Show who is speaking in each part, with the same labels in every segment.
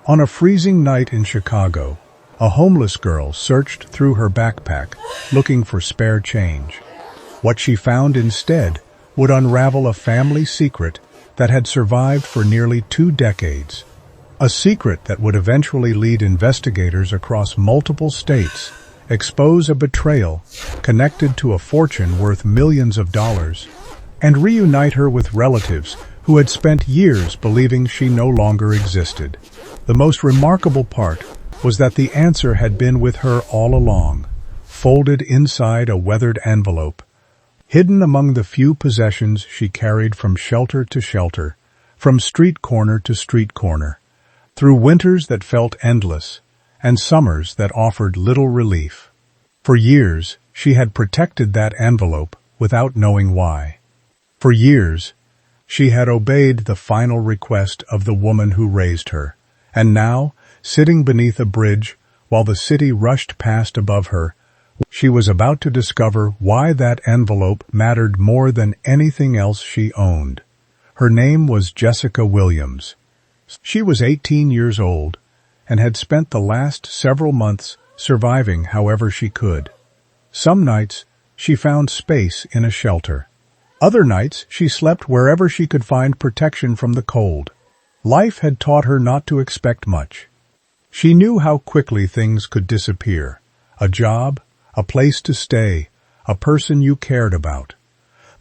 Speaker 1: On a freezing night in Chicago, a homeless girl searched through her backpack looking for spare change. What she found instead would unravel a family secret that had survived for nearly 2 decades. A secret that would eventually lead investigators across multiple states, expose a betrayal connected to a fortune worth millions of dollars, and reunite her with relatives who had spent years believing she no longer existed. The most remarkable part was that the answer had been with her all along, folded inside a weathered envelope, hidden among the few possessions she carried from shelter to shelter, from street corner to street corner, through winters that felt endless and summers that offered little relief. For years, she had protected that envelope without knowing why. For years, she had obeyed the final request of the woman who raised her, and now, sitting beneath a bridge while the city rushed past above her, she was about to discover why that envelope mattered more than anything else she owned. Her name was Jessica Williams. She was 18 years old and had spent the last several months surviving however she could. Some nights, she found space in a shelter. Other nights, she slept wherever she could find protection from the cold. Life had taught her not to expect much. She knew how quickly things could disappear. A job, a place to stay, a person you cared about.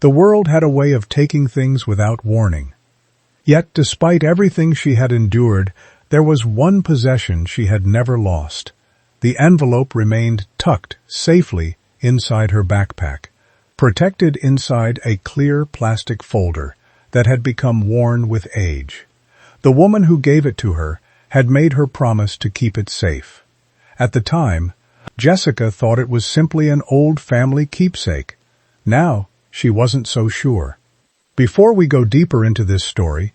Speaker 1: The world had a way of taking things without warning. Yet, despite everything she had endured, there was one possession she had never lost. The envelope remained tucked safely inside her backpack, protected inside a clear plastic folder that had become worn with age. The woman who gave it to her had made her promise to keep it safe. At the time, Jessica thought it was simply an old family keepsake. Now, she wasn't so sure. Before we go deeper into this story,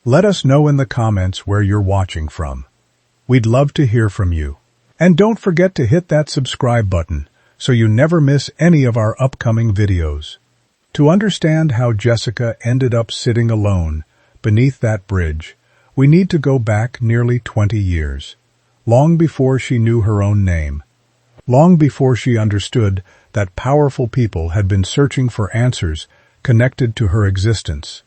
Speaker 1: let us know in the comments where you're watching from. We'd love to hear from you. And don't forget to hit that subscribe button so you never miss any of our upcoming videos. To understand how Jessica ended up sitting alone beneath that bridge, we need to go back nearly 20 years, long before she knew her own name, long before she understood that powerful people had been searching for answers connected to her existence.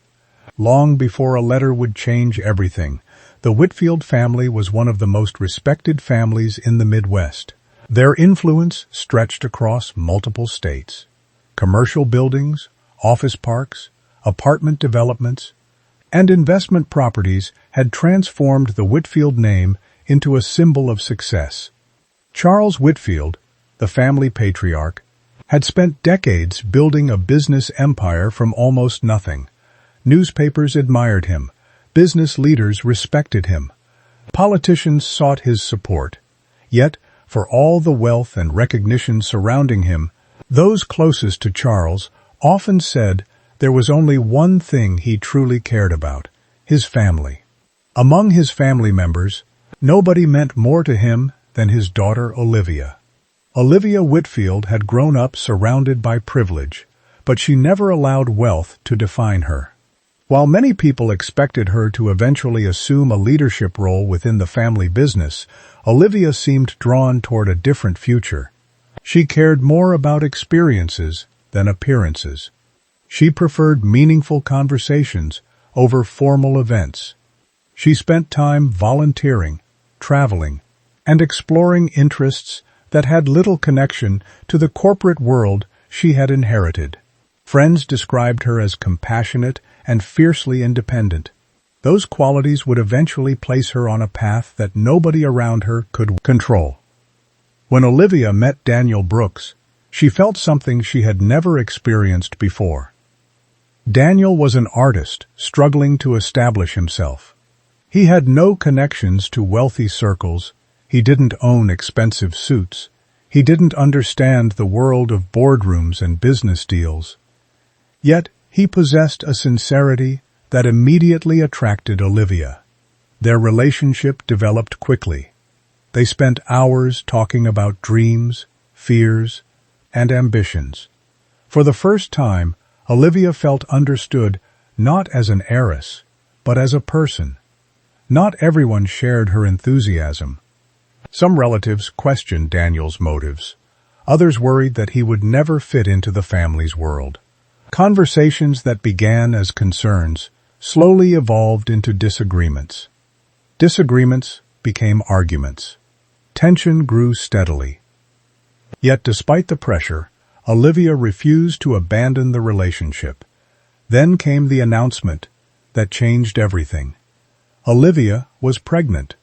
Speaker 1: Long before a letter would change everything, the Whitfield family was one of the most respected families in the Midwest. Their influence stretched across multiple states. Commercial buildings, office parks, apartment developments, and investment properties had transformed the Whitfield name into a symbol of success. Charles Whitfield, the family patriarch, had spent decades building a business empire from almost nothing. Newspapers admired him. Business leaders respected him. Politicians sought his support. Yet, for all the wealth and recognition surrounding him, those closest to Charles often said there was only one thing he truly cared about: his family. Among his family members, nobody meant more to him than his daughter Olivia. Olivia Whitfield had grown up surrounded by privilege, but she never allowed wealth to define her. While many people expected her to eventually assume a leadership role within the family business, Olivia seemed drawn toward a different future. She cared more about experiences than appearances. She preferred meaningful conversations over formal events. She spent time volunteering, traveling, and exploring interests that had little connection to the corporate world she had inherited. Friends described her as compassionate and fiercely independent. Those qualities would eventually place her on a path that nobody around her could control. When Olivia met Daniel Brooks, she felt something she had never experienced before. Daniel was an artist struggling to establish himself. He had no connections to wealthy circles. He didn't own expensive suits. He didn't understand the world of boardrooms and business deals. Yet, he possessed a sincerity that immediately attracted Olivia. Their relationship developed quickly. They spent hours talking about dreams, fears, and ambitions. For the first time, Olivia felt understood not as an heiress, but as a person. Not everyone shared her enthusiasm. Some relatives questioned Daniel's motives. Others worried that he would never fit into the family's world. Conversations that began as concerns slowly evolved into disagreements. Disagreements became arguments. Tension grew steadily. Yet despite the pressure, Olivia refused to abandon the relationship. Then came the announcement that changed everything. Olivia was pregnant.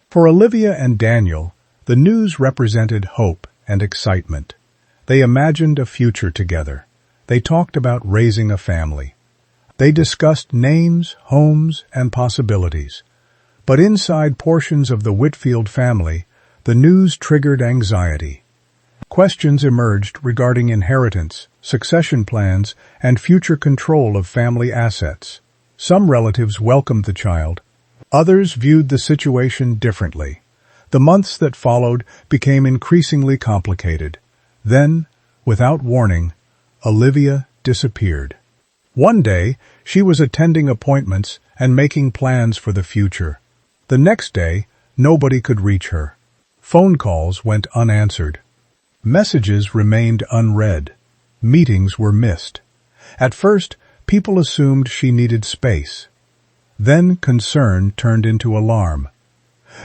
Speaker 1: For Olivia and Daniel, the news represented hope and excitement. They imagined a future together. They talked about raising a family. They discussed names, homes, and possibilities. But inside portions of the Whitfield family, the news triggered anxiety. Questions emerged regarding inheritance, succession plans, and future control of family assets. Some relatives welcomed the child. Others viewed the situation differently. The months that followed became increasingly complicated. Then, without warning, Olivia disappeared. One day, she was attending appointments and making plans for the future. The next day, nobody could reach her. Phone calls went unanswered. Messages remained unread. Meetings were missed. At first, people assumed she needed space. Then concern turned into alarm.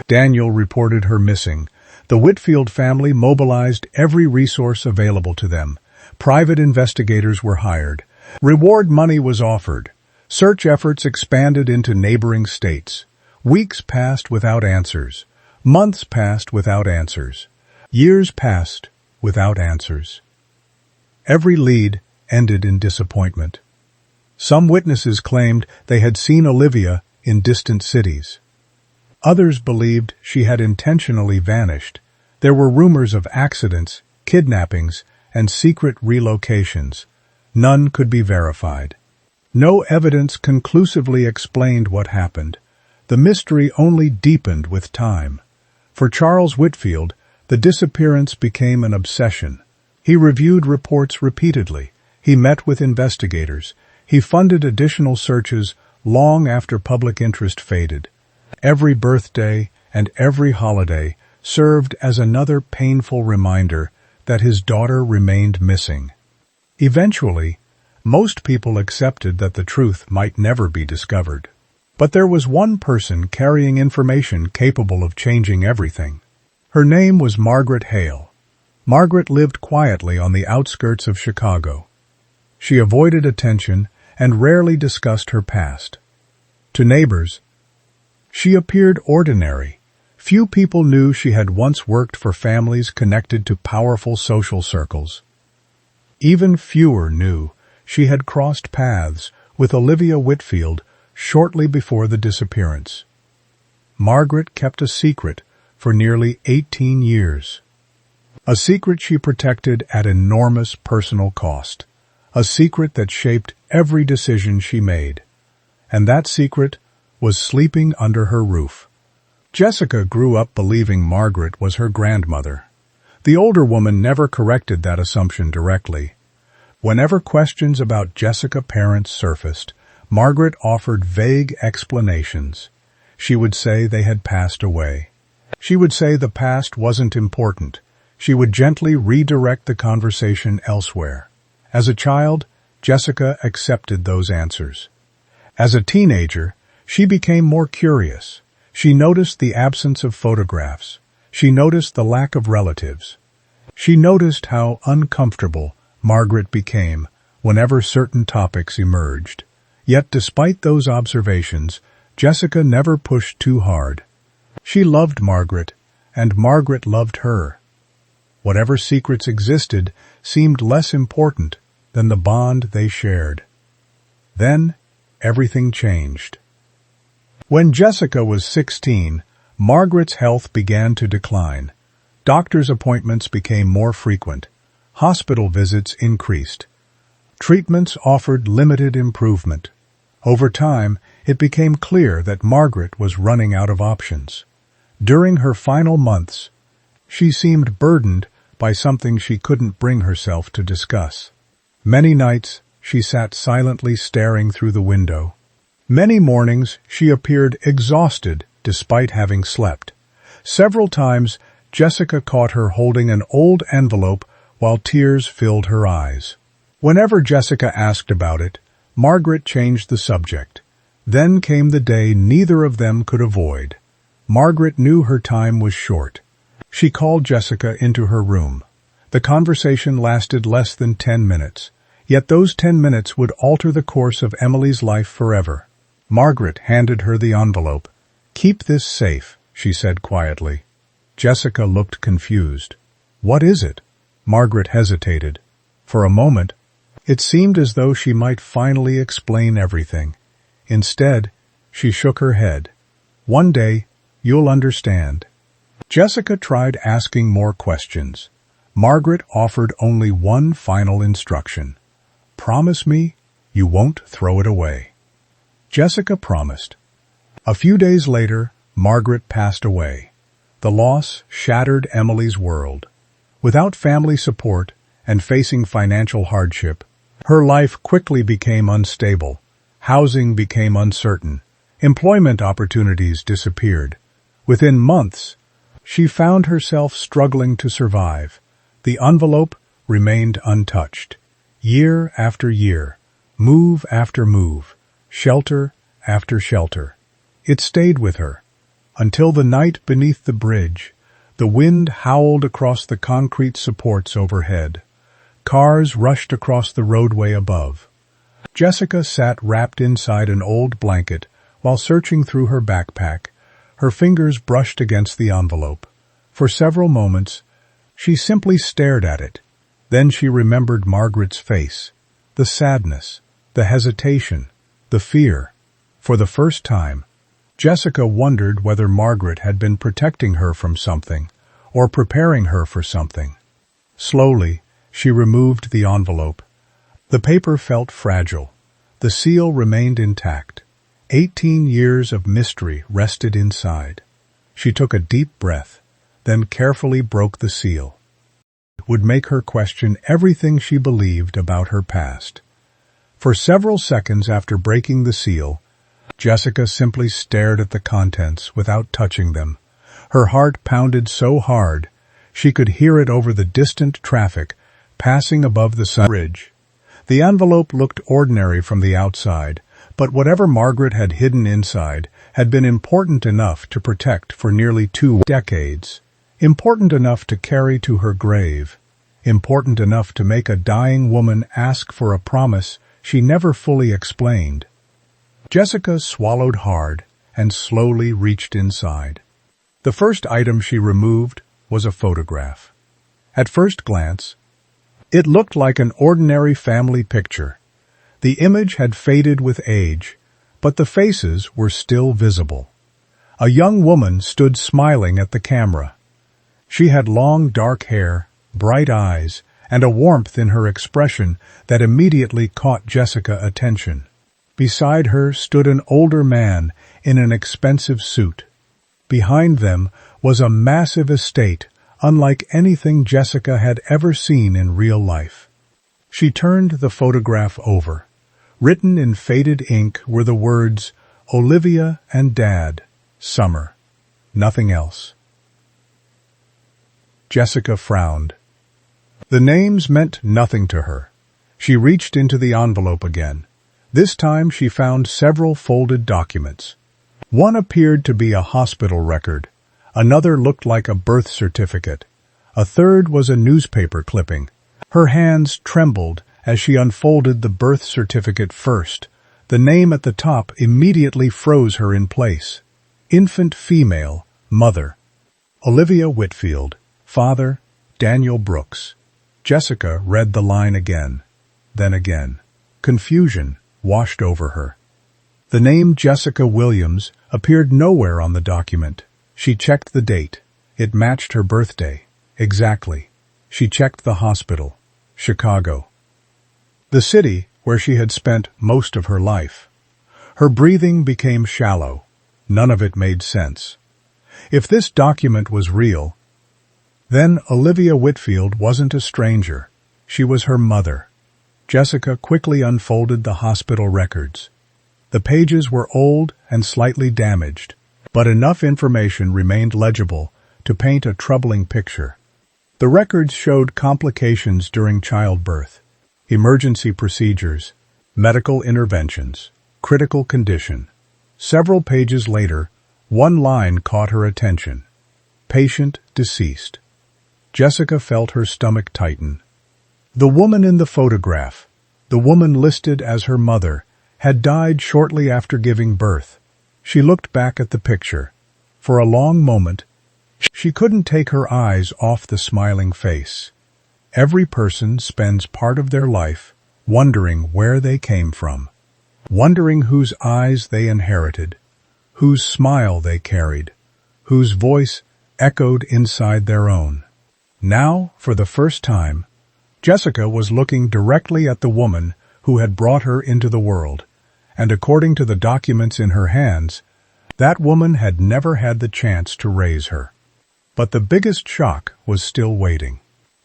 Speaker 1: Daniel reported her missing. The Whitfield family mobilized every resource available to them. Private investigators were hired. Reward money was offered. Search efforts expanded into neighboring states. Weeks passed without answers. Months passed without answers. Years passed without answers. Every lead ended in disappointment. Some witnesses claimed they had seen Olivia in distant cities. Others believed she had intentionally vanished. There were rumors of accidents, kidnappings, and secret relocations. None could be verified. No evidence conclusively explained what happened. The mystery only deepened with time. For Charles Whitfield, the disappearance became an obsession. He reviewed reports repeatedly. He met with investigators. He funded additional searches long after public interest faded. Every birthday and every holiday served as another painful reminder that his daughter remained missing. Eventually, most people accepted that the truth might never be discovered. But there was one person carrying information capable of changing everything. Her name was Margaret Hale. Margaret lived quietly on the outskirts of Chicago. She avoided attention and rarely discussed her past. To neighbors, she appeared ordinary. Few people knew she had once worked for families connected to powerful social circles. Even fewer knew she had crossed paths with Olivia Whitfield shortly before the disappearance. Margaret kept a secret for nearly 18 years. A secret she protected at enormous personal cost. A secret that shaped every decision she made. And that secret was sleeping under her roof. Jessica grew up believing Margaret was her grandmother. The older woman never corrected that assumption directly. Whenever questions about Jessica's parents surfaced, Margaret offered vague explanations. She would say they had passed away. She would say the past wasn't important. She would gently redirect the conversation elsewhere. As a child, Jessica accepted those answers. As a teenager, she became more curious. She noticed the absence of photographs. She noticed the lack of relatives. She noticed how uncomfortable Margaret became whenever certain topics emerged. Yet despite those observations, Jessica never pushed too hard. She loved Margaret, and Margaret loved her. Whatever secrets existed seemed less important than the bond they shared. Then, everything changed. When Jessica was 16, Margaret's health began to decline. Doctor's appointments became more frequent. Hospital visits increased. Treatments offered limited improvement. Over time, it became clear that Margaret was running out of options. During her final months, she seemed burdened by something she couldn't bring herself to discuss. Many nights, she sat silently staring through the window. Many mornings she appeared exhausted despite having slept. Several times Jessica caught her holding an old envelope while tears filled her eyes. Whenever Jessica asked about it, Margaret changed the subject. Then came the day neither of them could avoid. Margaret knew her time was short. She called Jessica into her room. The conversation lasted less than 10 minutes, yet those 10 minutes would alter the course of Emily's life forever. Margaret handed her the envelope. "Keep this safe," she said quietly. Jessica looked confused. "What is it?" Margaret hesitated. For a moment, it seemed as though she might finally explain everything. Instead, she shook her head. "One day, you'll understand." Jessica tried asking more questions. Margaret offered only one final instruction. "Promise me you won't throw it away." Jessica promised. A few days later, Margaret passed away. The loss shattered Emily's world. Without family support and facing financial hardship, her life quickly became unstable. Housing became uncertain. Employment opportunities disappeared. Within months, she found herself struggling to survive. The envelope remained untouched. Year after year, move after move, shelter after shelter. It stayed with her, until the night beneath the bridge, the wind howled across the concrete supports overhead. Cars rushed across the roadway above. Jessica sat wrapped inside an old blanket while searching through her backpack. Her fingers brushed against the envelope. For several moments, she simply stared at it. Then she remembered Margaret's face, the sadness, the hesitation, the fear. For the first time, Jessica wondered whether Margaret had been protecting her from something or preparing her for something. Slowly, she removed the envelope. The paper felt fragile. The seal remained intact. 18 years of mystery rested inside. She took a deep breath, then carefully broke the seal. It would make her question everything she believed about her past. For several seconds after breaking the seal, Jessica simply stared at the contents without touching them. Her heart pounded so hard, she could hear it over the distant traffic passing above the sun bridge. The envelope looked ordinary from the outside, but whatever Margaret had hidden inside had been important enough to protect for nearly 2 decades. Important enough to carry to her grave. Important enough to make a dying woman ask for a promise she never fully explained. Jessica swallowed hard and slowly reached inside. The first item she removed was a photograph. At first glance, it looked like an ordinary family picture. The image had faded with age, but the faces were still visible. A young woman stood smiling at the camera. She had long dark hair, bright eyes, and a warmth in her expression that immediately caught Jessica's attention. Beside her stood an older man in an expensive suit. Behind them was a massive estate, unlike anything Jessica had ever seen in real life. She turned the photograph over. Written in faded ink were the words, "Olivia and Dad, Summer." Nothing else. Jessica frowned. The names meant nothing to her. She reached into the envelope again. This time she found several folded documents. One appeared to be a hospital record. Another looked like a birth certificate. A third was a newspaper clipping. Her hands trembled as she unfolded the birth certificate first. The name at the top immediately froze her in place. Infant female, mother. Olivia Whitfield. Father, Daniel Brooks. Jessica read the line again, then again. Confusion washed over her. The name Jessica Williams appeared nowhere on the document. She checked the date. It matched her birthday. Exactly. She checked the hospital. Chicago. The city where she had spent most of her life. Her breathing became shallow. None of it made sense. If this document was real, then Olivia Whitfield wasn't a stranger. She was her mother. Jessica quickly unfolded the hospital records. The pages were old and slightly damaged, but enough information remained legible to paint a troubling picture. The records showed complications during childbirth, emergency procedures, medical interventions, critical condition. Several pages later, one line caught her attention. Patient deceased. Jessica felt her stomach tighten. The woman in the photograph, the woman listed as her mother, had died shortly after giving birth. She looked back at the picture. For a long moment, she couldn't take her eyes off the smiling face. Every person spends part of their life wondering where they came from, wondering whose eyes they inherited, whose smile they carried, whose voice echoed inside their own. Now, for the first time, Jessica was looking directly at the woman who had brought her into the world, and according to the documents in her hands, that woman had never had the chance to raise her. But the biggest shock was still waiting.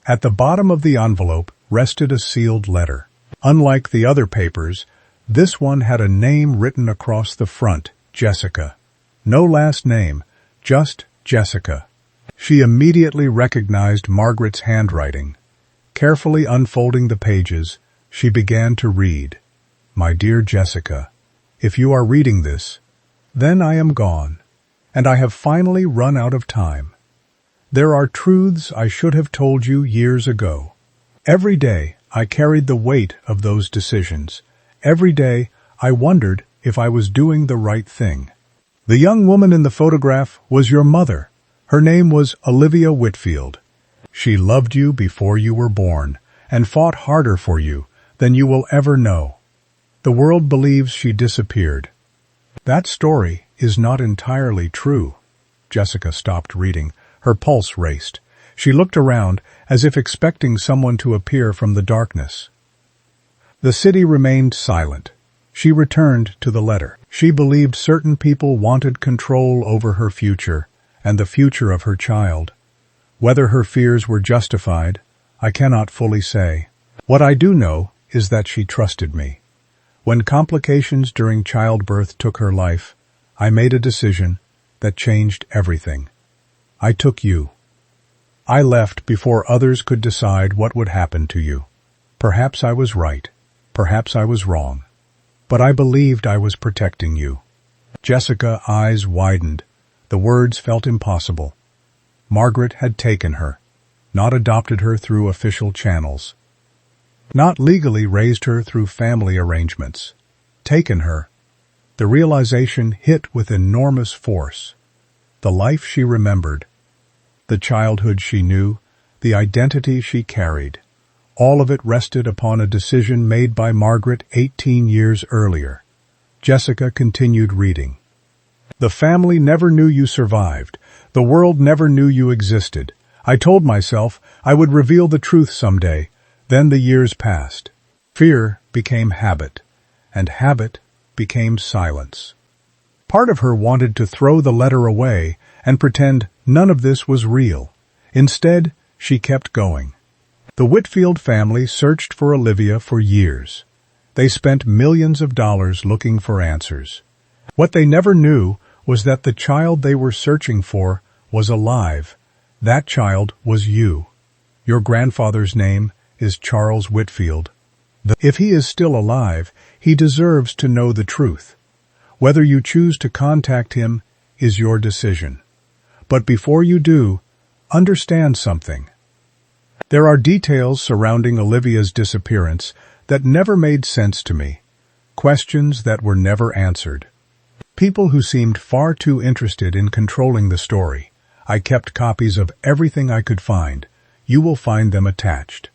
Speaker 1: At the bottom of the envelope rested a sealed letter. Unlike the other papers, this one had a name written across the front, Jessica. No last name, just Jessica. She immediately recognized Margaret's handwriting. Carefully unfolding the pages, she began to read. My dear Jessica, if you are reading this, then I am gone, and I have finally run out of time. There are truths I should have told you years ago. Every day I carried the weight of those decisions. Every day I wondered if I was doing the right thing. The young woman in the photograph was your mother. Her name was Olivia Whitfield. She loved you before you were born and fought harder for you than you will ever know. The world believes she disappeared. That story is not entirely true. Jessica stopped reading. Her pulse raced. She looked around as if expecting someone to appear from the darkness. The city remained silent. She returned to the letter. She believed certain people wanted control over her future and the future of her child. Whether her fears were justified, I cannot fully say. What I do know is that she trusted me. When complications during childbirth took her life, I made a decision that changed everything. I took you. I left before others could decide what would happen to you. Perhaps I was right. Perhaps I was wrong. But I believed I was protecting you. Jessica's eyes widened. The words felt impossible. Margaret had taken her, not adopted her through official channels, not legally raised her through family arrangements. Taken her. The realization hit with enormous force. The life she remembered, the childhood she knew, the identity she carried, all of it rested upon a decision made by Margaret 18 years earlier. Jessica continued reading. The family never knew you survived. The world never knew you existed. I told myself I would reveal the truth someday. Then the years passed. Fear became habit, and habit became silence. Part of her wanted to throw the letter away and pretend none of this was real. Instead, she kept going. The Whitfield family searched for Olivia for years. They spent millions of dollars looking for answers. What they never knew was that the child they were searching for was alive. That child was you. Your grandfather's name is Charles Whitfield. If he is still alive, he deserves to know the truth. Whether you choose to contact him is your decision. But before you do, understand something. There are details surrounding Olivia's disappearance that never made sense to me, questions that were never answered. People who seemed far too interested in controlling the story. I kept copies of everything I could find. You will find them attached.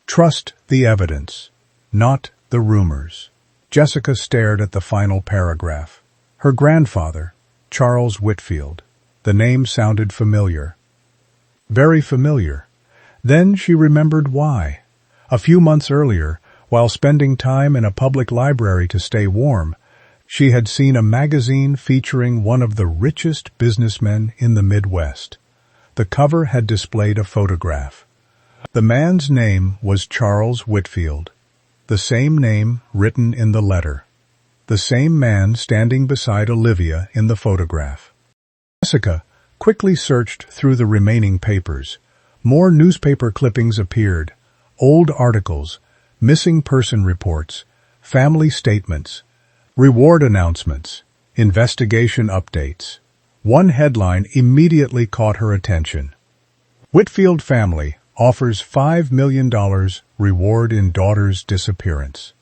Speaker 1: Trust the evidence, not the rumors. Jessica stared at the final paragraph. Her grandfather, Charles Whitfield. The name sounded familiar. Very familiar. Then she remembered why. A few months earlier, while spending time in a public library to stay warm, she had seen a magazine featuring one of the richest businessmen in the Midwest. The cover had displayed a photograph. The man's name was Charles Whitfield, the same name written in the letter. the same man standing beside Olivia in the photograph. Jessica quickly searched through the remaining papers. More newspaper clippings appeared, old articles, missing person reports, family statements, reward announcements, investigation updates. One headline immediately caught her attention. Whitfield family offers $5 million reward in daughter's disappearance.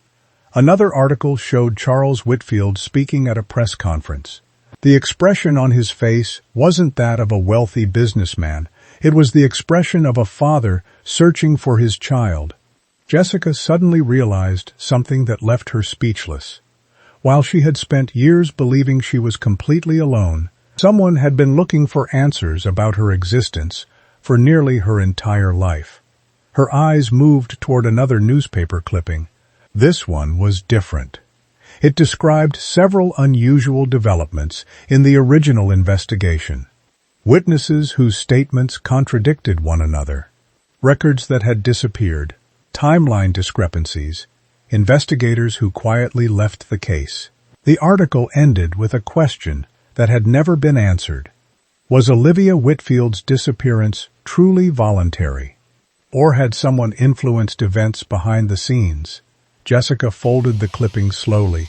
Speaker 1: Another article showed Charles Whitfield speaking at a press conference. The expression on his face wasn't that of a wealthy businessman. It was the expression of a father searching for his child. Jessica suddenly realized something that left her speechless. While she had spent years believing she was completely alone, someone had been looking for answers about her existence for nearly her entire life. Her eyes moved toward another newspaper clipping. This one was different. It described several unusual developments in the original investigation. Witnesses whose statements contradicted one another. Records that had disappeared. Timeline discrepancies. Investigators who quietly left the case. The article ended with a question that had never been answered. Was Olivia Whitfield's disappearance truly voluntary? Or had someone influenced events behind the scenes? Jessica folded the clipping slowly.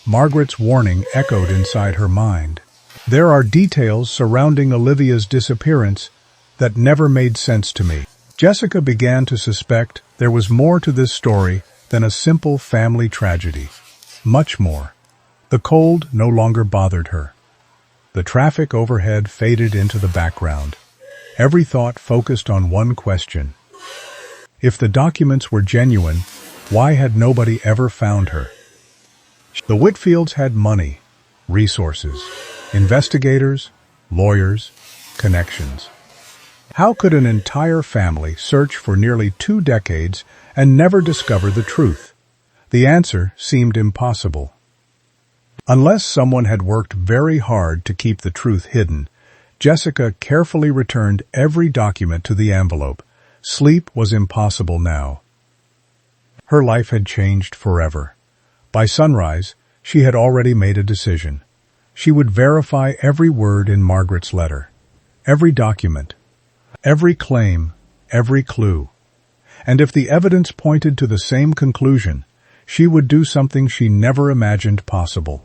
Speaker 1: Margaret's warning echoed inside her mind. There are details surrounding Olivia's disappearance that never made sense to me. Jessica began to suspect there was more to this story than a simple family tragedy. Much more. The cold no longer bothered her. The traffic overhead faded into the background. Every thought focused on one question. If the documents were genuine, why had nobody ever found her? The Whitfields had money, resources, investigators, lawyers, connections. How could an entire family search for nearly 2 decades and never discover the truth? The answer seemed impossible. Unless someone had worked very hard to keep the truth hidden, Jessica carefully returned every document to the envelope. Sleep was impossible now. Her life had changed forever. By sunrise, she had already made a decision. She would verify every word in Margaret's letter, every document, every claim, every clue. And if the evidence pointed to the same conclusion, she would do something she never imagined possible.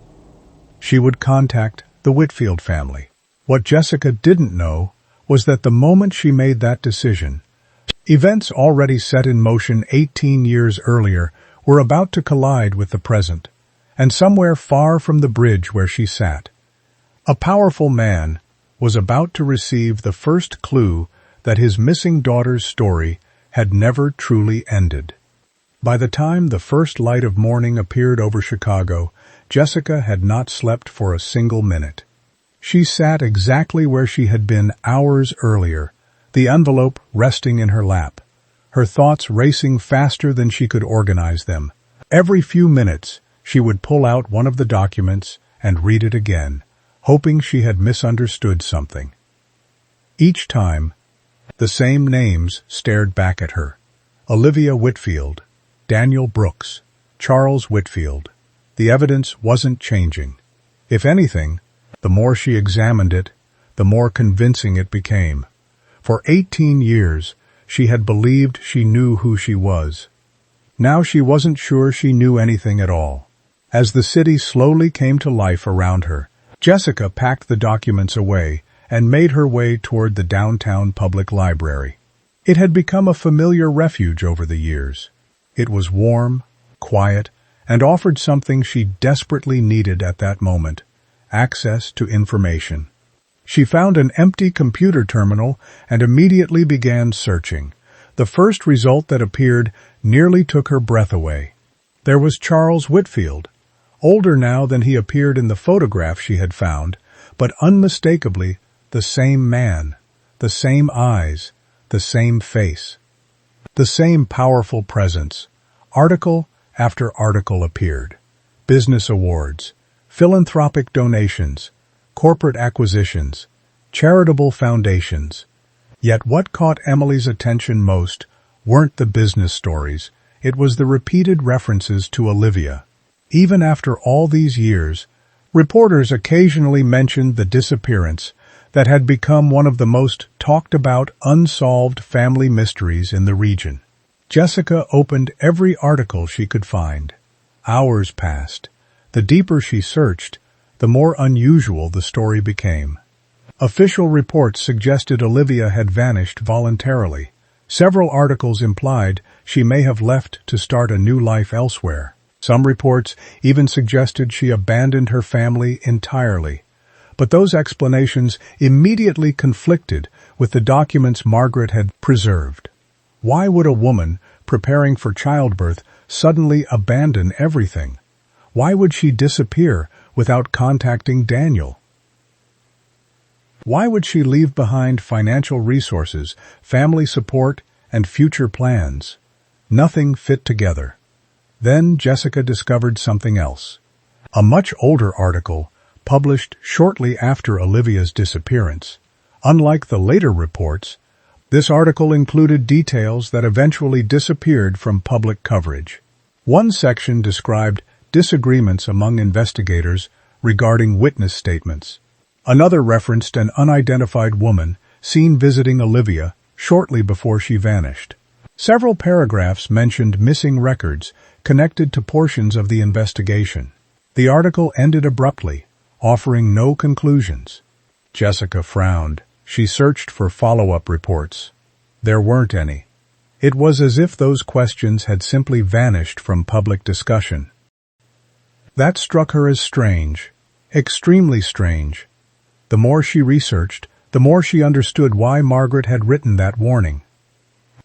Speaker 1: She would contact the Whitfield family. What Jessica didn't know was that the moment she made that decision, events already set in motion 18 years earlier were about to collide with the present, and somewhere far from the bridge where she sat, a powerful man was about to receive the first clue that his missing daughter's story had never truly ended. By the time the first light of morning appeared over Chicago, Jessica had not slept for a single minute. She sat exactly where she had been hours earlier, the envelope resting in her lap, her thoughts racing faster than she could organize them. Every few minutes, she would pull out one of the documents and read it again, hoping she had misunderstood something. Each time, the same names stared back at her. Olivia Whitfield, Daniel Brooks, Charles Whitfield. The evidence wasn't changing. If anything, the more she examined it, the more convincing it became. For 18 years, she had believed she knew who she was. Now she wasn't sure she knew anything at all. As the city slowly came to life around her, Jessica packed the documents away and made her way toward the downtown public library. It had become a familiar refuge over the years. It was warm, quiet, and offered something she desperately needed at that moment: access to information. She found an empty computer terminal and immediately began searching. The first result that appeared nearly took her breath away. There was Charles Whitfield, older now than he appeared in the photograph she had found, but unmistakably the same man, the same eyes, the same face, the same powerful presence. Article after article appeared. Business awards, philanthropic donations, corporate acquisitions, charitable foundations. Yet what caught Emily's attention most weren't the business stories, it was the repeated references to Olivia. Even after all these years, reporters occasionally mentioned the disappearance that had become one of the most talked-about unsolved family mysteries in the region. Jessica opened every article she could find. Hours passed. The deeper she searched, the more unusual the story became. Official reports suggested Olivia had vanished voluntarily. Several articles implied she may have left to start a new life elsewhere. Some reports even suggested she abandoned her family entirely. But those explanations immediately conflicted with the documents Margaret had preserved. Why would a woman preparing for childbirth suddenly abandon everything? Why would she disappear without contacting Daniel? Why would she leave behind financial resources, family support, and future plans? Nothing fit together. Then Jessica discovered something else. A much older article published shortly after Olivia's disappearance. Unlike the later reports, this article included details that eventually disappeared from public coverage. One section described disagreements among investigators regarding witness statements. Another referenced an unidentified woman seen visiting Olivia shortly before she vanished. Several paragraphs mentioned missing records connected to portions of the investigation. The article ended abruptly, offering no conclusions. Jessica frowned. She searched for follow-up reports. There weren't any. It was as if those questions had simply vanished from public discussion. That struck her as strange, extremely strange. The more she researched, the more she understood why Margaret had written that warning.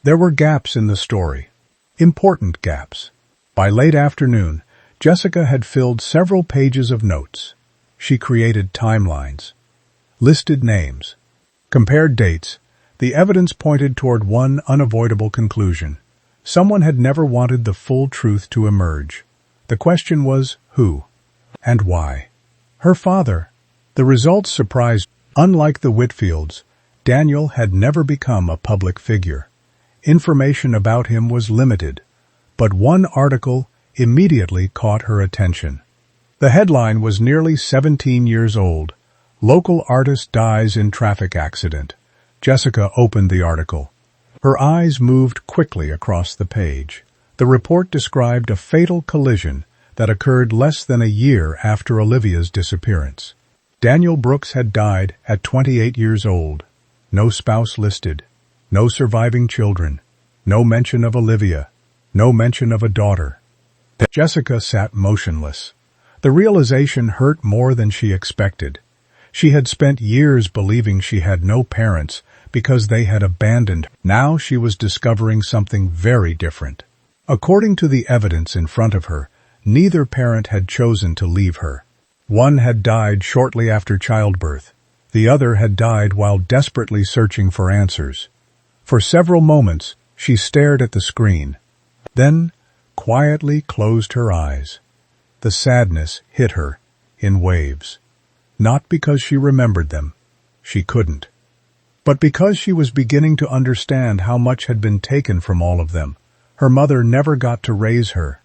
Speaker 1: There were gaps in the story, important gaps. By late afternoon, Jessica had filled several pages of notes. She created timelines, listed names, compared dates. The evidence pointed toward one unavoidable conclusion. Someone had never wanted the full truth to emerge. The question was who and why. Her father. The results surprised. Unlike the Whitfields, Daniel had never become a public figure. Information about him was limited, but one article immediately caught her attention. The headline was nearly 17 years old. Local artist dies in traffic accident. Jessica opened the article. Her eyes moved quickly across the page. The report described a fatal collision that occurred less than a year after Olivia's disappearance. Daniel Brooks had died at 28 years old. No spouse listed. No surviving children. No mention of Olivia. No mention of a daughter. Jessica sat motionless. The realization hurt more than she expected. She had spent years believing she had no parents because they had abandoned her. Now she was discovering something very different. According to the evidence in front of her, neither parent had chosen to leave her. One had died shortly after childbirth. The other had died while desperately searching for answers. For several moments, she stared at the screen, then quietly closed her eyes. The sadness hit her in waves. Not because she remembered them. She couldn't. But because she was beginning to understand how much had been taken from all of them. Her mother never got to raise her.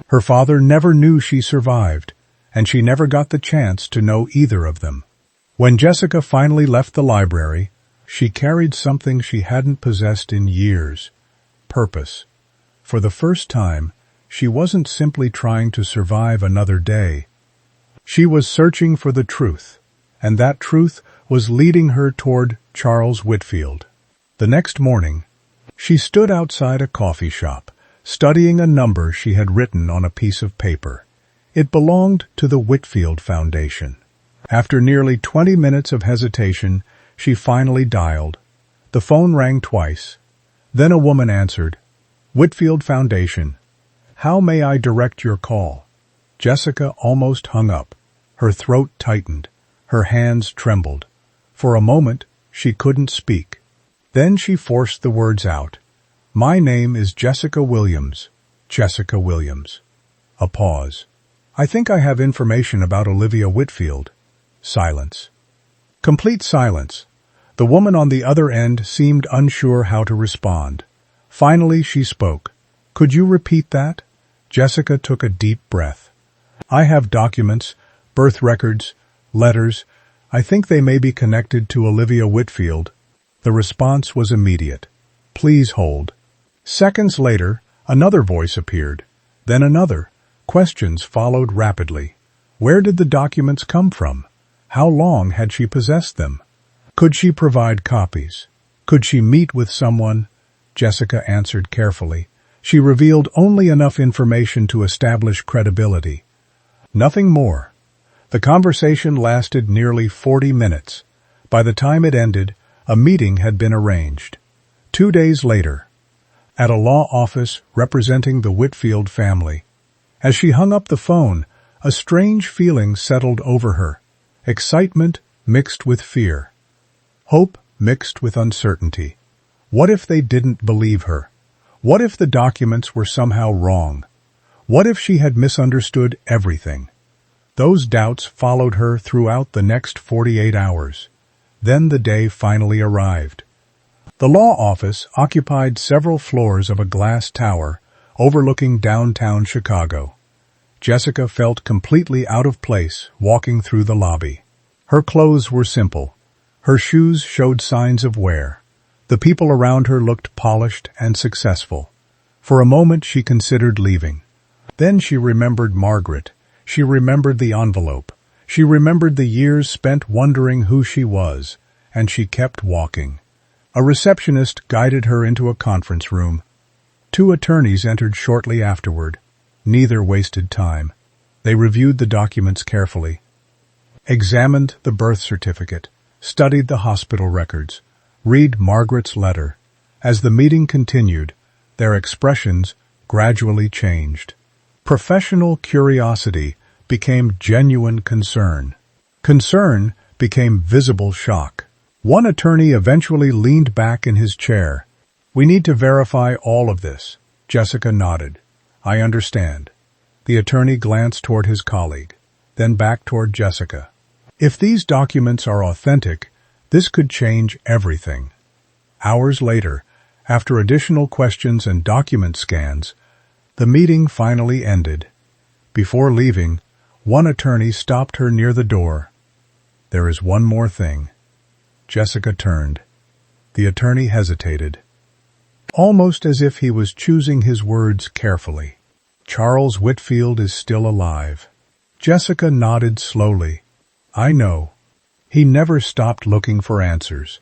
Speaker 1: Her father never knew she survived, and she never got the chance to know either of them. When Jessica finally left the library, she carried something she hadn't possessed in years: purpose. For the first time, she wasn't simply trying to survive another day. She was searching for the truth, and that truth was leading her toward Charles Whitfield. The next morning, she stood outside a coffee shop, studying a number she had written on a piece of paper. It belonged to the Whitfield Foundation. After nearly 20 minutes of hesitation, she finally dialed. The phone rang twice. Then a woman answered. "Whitfield Foundation. How may I direct your call?" Jessica almost hung up. Her throat tightened. Her hands trembled. For a moment, she couldn't speak. Then she forced the words out. "My name is Jessica Williams. Jessica Williams." A pause. "I think I have information about Olivia Whitfield." Silence. Complete silence. The woman on the other end seemed unsure how to respond. Finally, she spoke. "Could you repeat that?" Jessica took a deep breath. I have documents, birth records, letters. I think they may be connected to Olivia Whitfield. The response was immediate. Please hold. Seconds later, another voice appeared. Then another. Questions followed rapidly. Where did the documents come from? How long had she possessed them? Could she provide copies? Could she meet with someone? Jessica answered carefully. She revealed only enough information to establish credibility. Nothing more. The conversation lasted nearly 40 minutes. By the time it ended, a meeting had been arranged. 2 days later, at a law office representing the Whitfield family. As she hung up the phone, a strange feeling settled over her. Excitement mixed with fear. Hope mixed with uncertainty. What if they didn't believe her? What if the documents were somehow wrong? What if she had misunderstood everything? Those doubts followed her throughout the next 48 hours. Then the day finally arrived. The law office occupied several floors of a glass tower overlooking downtown Chicago. Jessica felt completely out of place walking through the lobby. Her clothes were simple. Her shoes showed signs of wear. The people around her looked polished and successful. For a moment she considered leaving. Then she remembered Margaret. She remembered the envelope. She remembered the years spent wondering who she was, and she kept walking. A receptionist guided her into a conference room. 2 attorneys entered shortly afterward. Neither wasted time. They reviewed the documents carefully, examined the birth certificate, studied the hospital records, read Margaret's letter. As the meeting continued, their expressions gradually changed. Professional curiosity became genuine concern. Concern became visible shock. One attorney eventually leaned back in his chair. We need to verify all of this. Jessica nodded. I understand. The attorney glanced toward his colleague, then back toward Jessica. If these documents are authentic, this could change everything. Hours later, after additional questions and document scans, the meeting finally ended. Before leaving, one attorney stopped her near the door. There is one more thing. Jessica turned. The attorney hesitated, almost as if he was choosing his words carefully. Charles Whitfield is still alive. Jessica nodded slowly. I know. He never stopped looking for answers.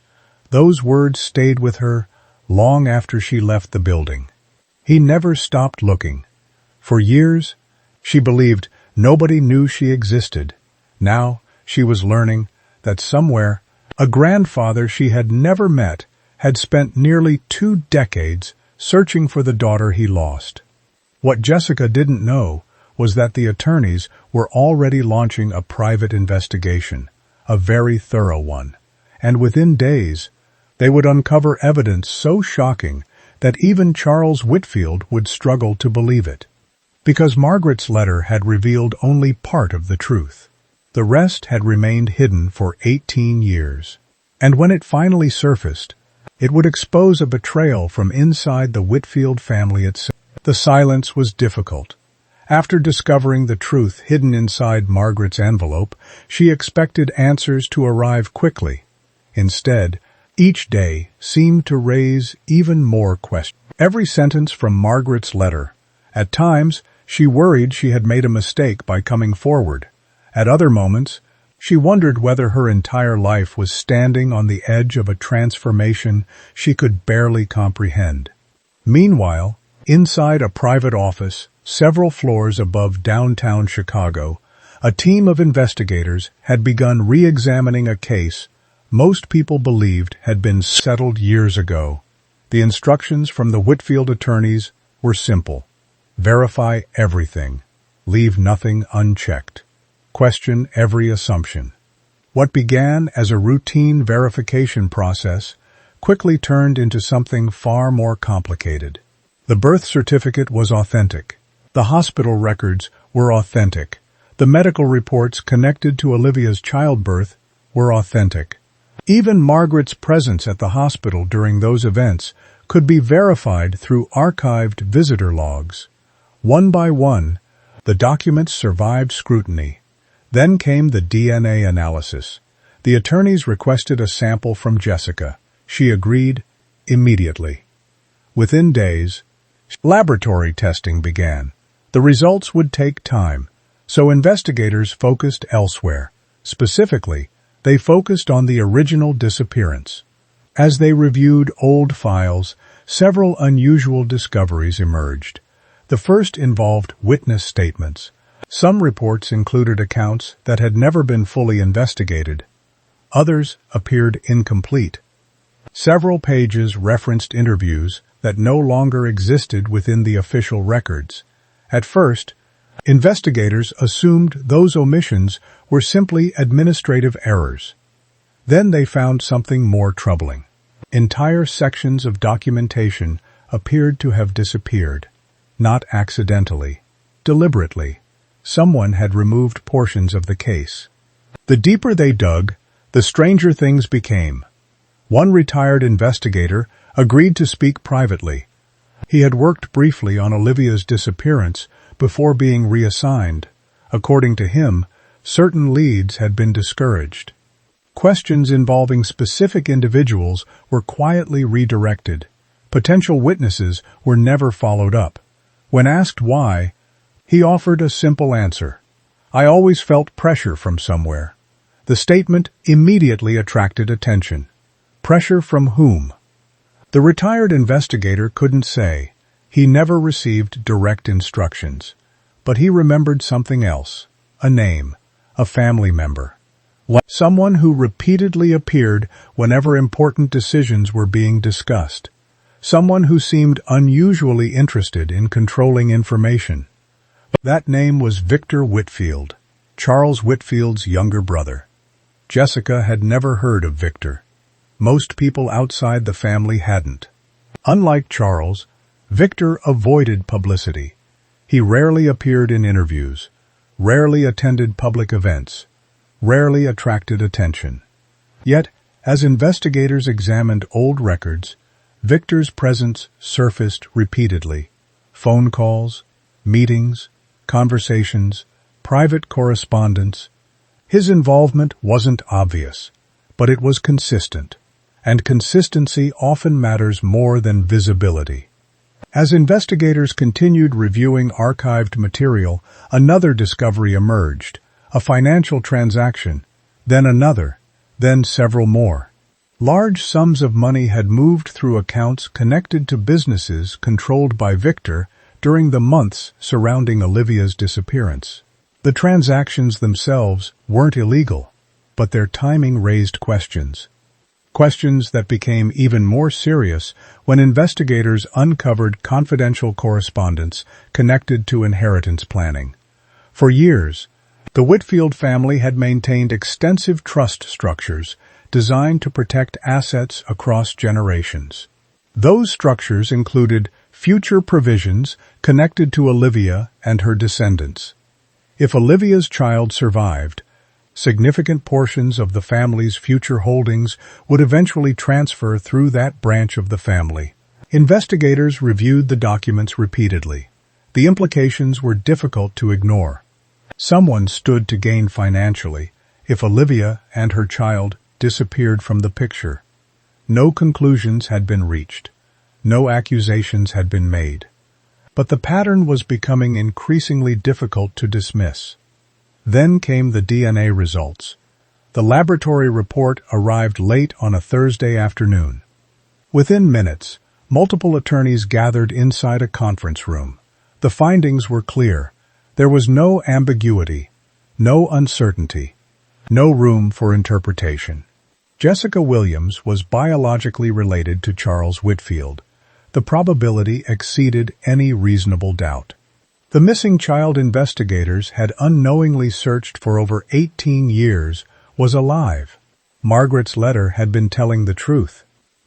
Speaker 1: Those words stayed with her long after she left the building. He never stopped looking. For years, she believed nobody knew she existed. Now, she was learning that somewhere, a grandfather she had never met had spent nearly 2 decades searching for the daughter he lost. What Jessica didn't know was that the attorneys were already launching a private investigation, a very thorough one, and within days, they would uncover evidence so shocking that even Charles Whitfield would struggle to believe it. Because Margaret's letter had revealed only part of the truth. The rest had remained hidden for 18 years. And when it finally surfaced, it would expose a betrayal from inside the Whitfield family itself. The silence was difficult. After discovering the truth hidden inside Margaret's envelope, she expected answers to arrive quickly. Instead, each day seemed to raise even more questions. Every sentence from Margaret's letter. At times, she worried she had made a mistake by coming forward. At other moments, she wondered whether her entire life was standing on the edge of a transformation she could barely comprehend. Meanwhile, inside a private office, several floors above downtown Chicago, a team of investigators had begun re-examining a case most people believed had been settled years ago. The instructions from the Whitfield attorneys were simple. Verify everything. Leave nothing unchecked. Question every assumption. What began as a routine verification process quickly turned into something far more complicated. The birth certificate was authentic. The hospital records were authentic. The medical reports connected to Olivia's childbirth were authentic. Even Margaret's presence at the hospital during those events could be verified through archived visitor logs. One by one, The documents survived scrutiny. Then came the DNA analysis. The attorneys requested a sample from Jessica. She agreed immediately. Within days, laboratory testing began. The results would take time, so investigators focused elsewhere. Specifically, they focused on the original disappearance. As they reviewed old files, several unusual discoveries emerged. The first involved witness statements. Some reports included accounts that had never been fully investigated. Others appeared incomplete. Several pages referenced interviews that no longer existed within the official records. At first, investigators assumed those omissions were simply administrative errors. Then they found something more troubling. Entire sections of documentation appeared to have disappeared. Not accidentally, deliberately. Someone had removed portions of the case. The deeper they dug, the stranger things became. One retired investigator agreed to speak privately. He had worked briefly on Olivia's disappearance before being reassigned. According to him, certain leads had been discouraged. Questions involving specific individuals were quietly redirected. Potential witnesses were never followed up. When asked why, he offered a simple answer. "I always felt pressure from somewhere." The statement immediately attracted attention. Pressure from whom? The retired investigator couldn't say. He never received direct instructions. But he remembered something else. A name. A family member. Someone who repeatedly appeared whenever important decisions were being discussed. Someone who seemed unusually interested in controlling information. That name was Victor Whitfield, Charles Whitfield's younger brother. Jessica had never heard of Victor. Most people outside the family hadn't. Unlike Charles, Victor avoided publicity. He rarely appeared in interviews, rarely attended public events, rarely attracted attention. Yet, as investigators examined old records, Victor's presence surfaced repeatedly. Phone calls, meetings, conversations, private correspondence. His involvement wasn't obvious, but it was consistent, and consistency often matters more than visibility. As investigators continued reviewing archived material, another discovery emerged, a financial transaction, then another, then several more. Large sums of money had moved through accounts connected to businesses controlled by Victor during the months surrounding Olivia's disappearance. The transactions themselves weren't illegal, but their timing raised questions. Questions that became even more serious when investigators uncovered confidential correspondence connected to inheritance planning. For years, the Whitfield family had maintained extensive trust structures designed to protect assets across generations. Those structures included future provisions connected to Olivia and her descendants. If Olivia's child survived, significant portions of the family's future holdings would eventually transfer through that branch of the family. Investigators reviewed the documents repeatedly. The implications were difficult to ignore. Someone stood to gain financially if Olivia and her child disappeared from the picture. No conclusions had been reached. No accusations had been made. But the pattern was becoming increasingly difficult to dismiss. Then came the DNA results. The laboratory report arrived late on a Thursday afternoon. Within minutes, multiple attorneys gathered inside a conference room. The findings were clear. There was no ambiguity, no uncertainty, no room for interpretation. Jessica Williams was biologically related to Charles Whitfield. The probability exceeded any reasonable doubt. The missing child investigators had unknowingly searched for over 18 years was alive. Margaret's letter had been telling the truth.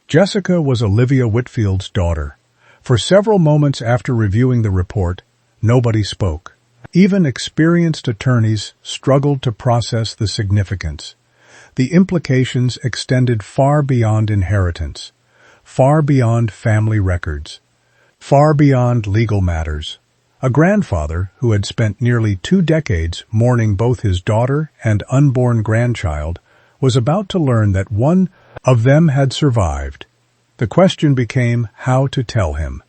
Speaker 1: Jessica was Olivia Whitfield's daughter. For several moments after reviewing the report, nobody spoke. Even experienced attorneys struggled to process the significance. The implications extended far beyond inheritance, far beyond family records, far beyond legal matters. A grandfather who had spent nearly 2 decades mourning both his daughter and unborn grandchild was about to learn that one of them had survived. The question became how to tell him.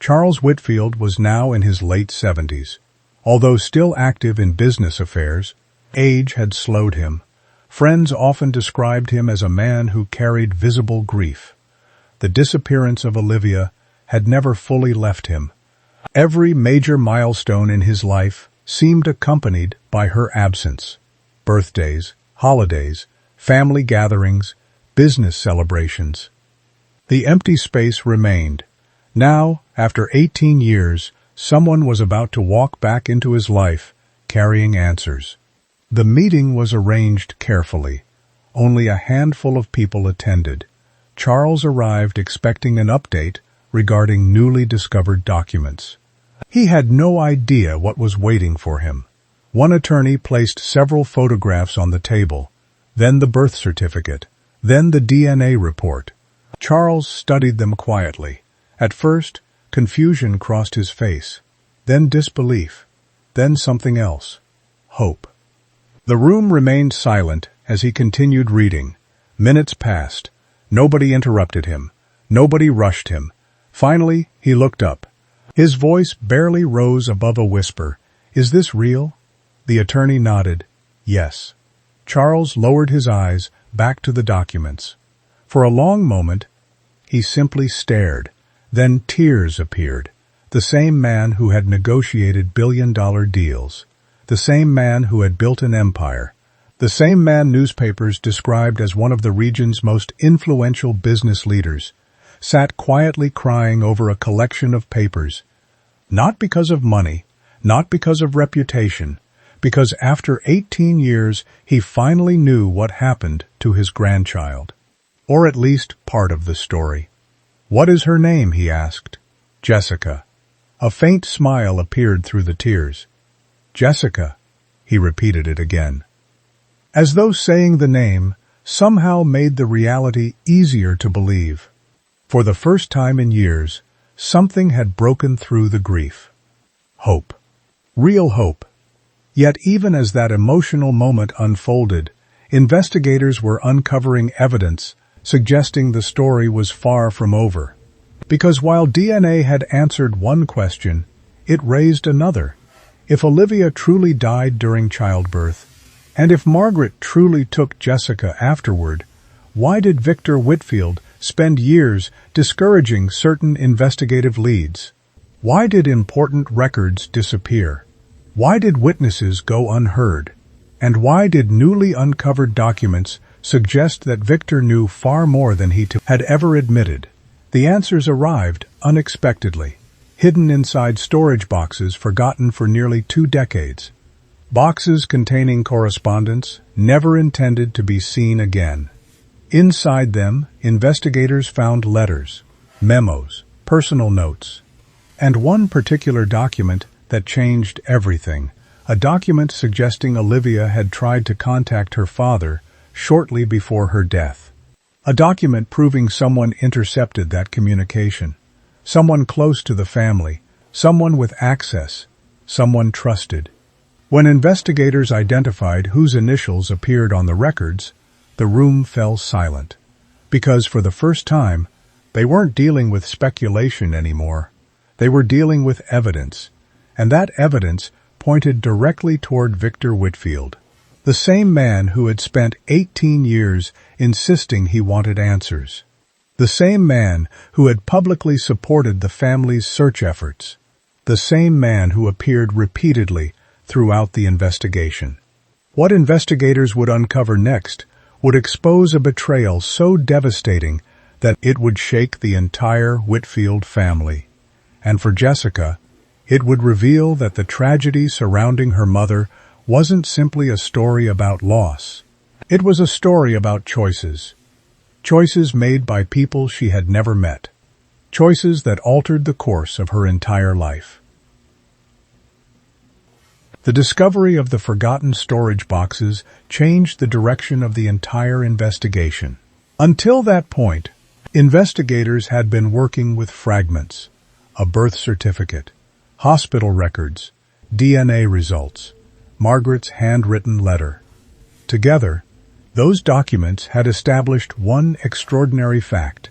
Speaker 1: Charles Whitfield was now in his late 70s. Although still active in business affairs, age had slowed him. Friends often described him as a man who carried visible grief. The disappearance of Olivia had never fully left him. Every major milestone in his life seemed accompanied by her absence. Birthdays, holidays, family gatherings, business celebrations. The empty space remained. Now, after 18 years, someone was about to walk back into his life, carrying answers. The meeting was arranged carefully. Only a handful of people attended. Charles arrived expecting an update regarding newly discovered documents. He had no idea what was waiting for him. One attorney placed several photographs on the table, then the birth certificate, then the DNA report. Charles studied them quietly. At first, confusion crossed his face, then disbelief, then something else, hope. The room remained silent as he continued reading. Minutes passed. Nobody interrupted him. Nobody rushed him. Finally, he looked up. His voice barely rose above a whisper. "Is this real?" The attorney nodded. "Yes." Charles lowered his eyes back to the documents. For a long moment, he simply stared. Then tears appeared. The same man who had negotiated billion-dollar deals. The same man who had built an empire. The same man newspapers described as one of the region's most influential business leaders, sat quietly crying over a collection of papers. Not because of money, not because of reputation, because after 18 years he finally knew what happened to his grandchild. Or at least part of the story. "What is her name?" he asked. "Jessica." A faint smile appeared through the tears. "Jessica," he repeated it again. As though saying the name somehow made the reality easier to believe. For the first time in years, something had broken through the grief. Hope. Real hope. Yet even as that emotional moment unfolded, investigators were uncovering evidence suggesting the story was far from over. Because while DNA had answered one question, it raised another. If Olivia truly died during childbirth, and if Margaret truly took Jessica afterward, why did Victor Whitfield spend years discouraging certain investigative leads? Why did important records disappear? Why did witnesses go unheard? And why did newly uncovered documents suggest that Victor knew far more than he had ever admitted? The answers arrived unexpectedly, hidden inside storage boxes forgotten for nearly 2 decades. Boxes containing correspondence never intended to be seen again. Inside them, investigators found letters, memos, personal notes, and one particular document that changed everything, a document suggesting Olivia had tried to contact her father shortly before her death. A document proving someone intercepted that communication, someone close to the family, someone with access, someone trusted. When investigators identified whose initials appeared on the records, the room fell silent, because for the first time, they weren't dealing with speculation anymore. They were dealing with evidence, and that evidence pointed directly toward Victor Whitfield, the same man who had spent 18 years insisting he wanted answers, the same man who had publicly supported the family's search efforts, the same man who appeared repeatedly throughout the investigation. What investigators would uncover next would expose a betrayal so devastating that it would shake the entire Whitfield family. And for Jessica, it would reveal that the tragedy surrounding her mother wasn't simply a story about loss. It was a story about choices. Choices made by people she had never met. Choices that altered the course of her entire life. The discovery of the forgotten storage boxes changed the direction of the entire investigation. Until that point, investigators had been working with fragments, a birth certificate, hospital records, DNA results, Margaret's handwritten letter. Together, those documents had established one extraordinary fact.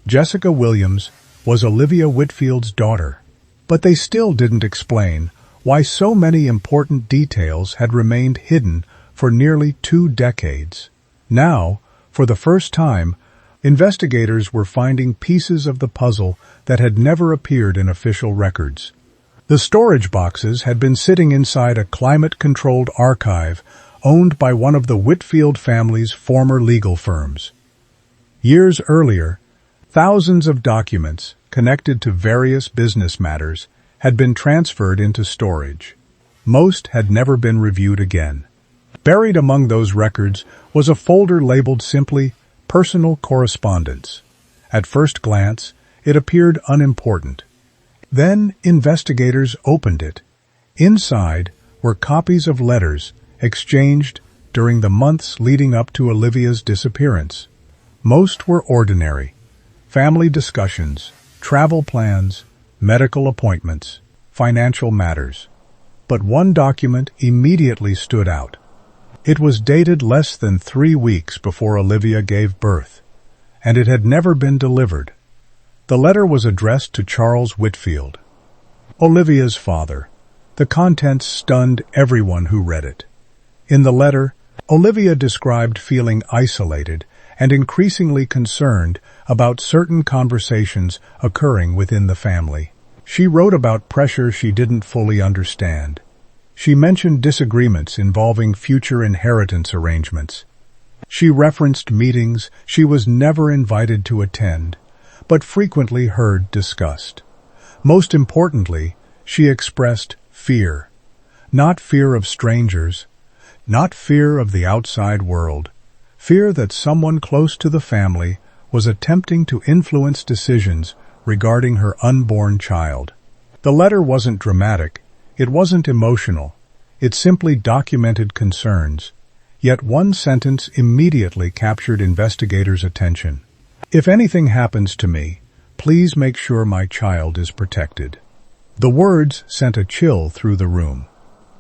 Speaker 1: Jessica Williams was Olivia Whitfield's daughter, but they still didn't explain why so many important details had remained hidden for nearly 2 decades. Now, for the first time, investigators were finding pieces of the puzzle that had never appeared in official records. The storage boxes had been sitting inside a climate-controlled archive owned by one of the Whitfield family's former legal firms. Years earlier, thousands of documents connected to various business matters had been transferred into storage. Most had never been reviewed again. Buried among those records was a folder labeled simply Personal Correspondence. At first glance, it appeared unimportant. Then investigators opened it. Inside were copies of letters exchanged during the months leading up to Olivia's disappearance. Most were ordinary: family discussions, travel plans, medical appointments, financial matters. But one document immediately stood out. It was dated less than 3 weeks before Olivia gave birth, and it had never been delivered. The letter was addressed to Charles Whitfield, Olivia's father. The contents stunned everyone who read it. In the letter, Olivia described feeling isolated and increasingly concerned about certain conversations occurring within the family. She wrote about pressure she didn't fully understand. She mentioned disagreements involving future inheritance arrangements. She referenced meetings she was never invited to attend, but frequently heard discussed. Most importantly, she expressed fear. Not fear of strangers, not fear of the outside world, fear that someone close to the family was attempting to influence decisions regarding her unborn child. The letter wasn't dramatic, it wasn't emotional, it simply documented concerns. Yet one sentence immediately captured investigators' attention. "If anything happens to me, please make sure my child is protected." The words sent a chill through the room,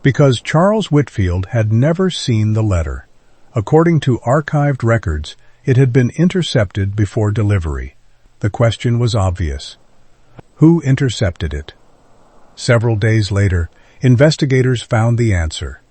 Speaker 1: because Charles Whitfield had never seen the letter. According to archived records, it had been intercepted before delivery. The question was obvious: who intercepted it? Several days later, investigators found the answer.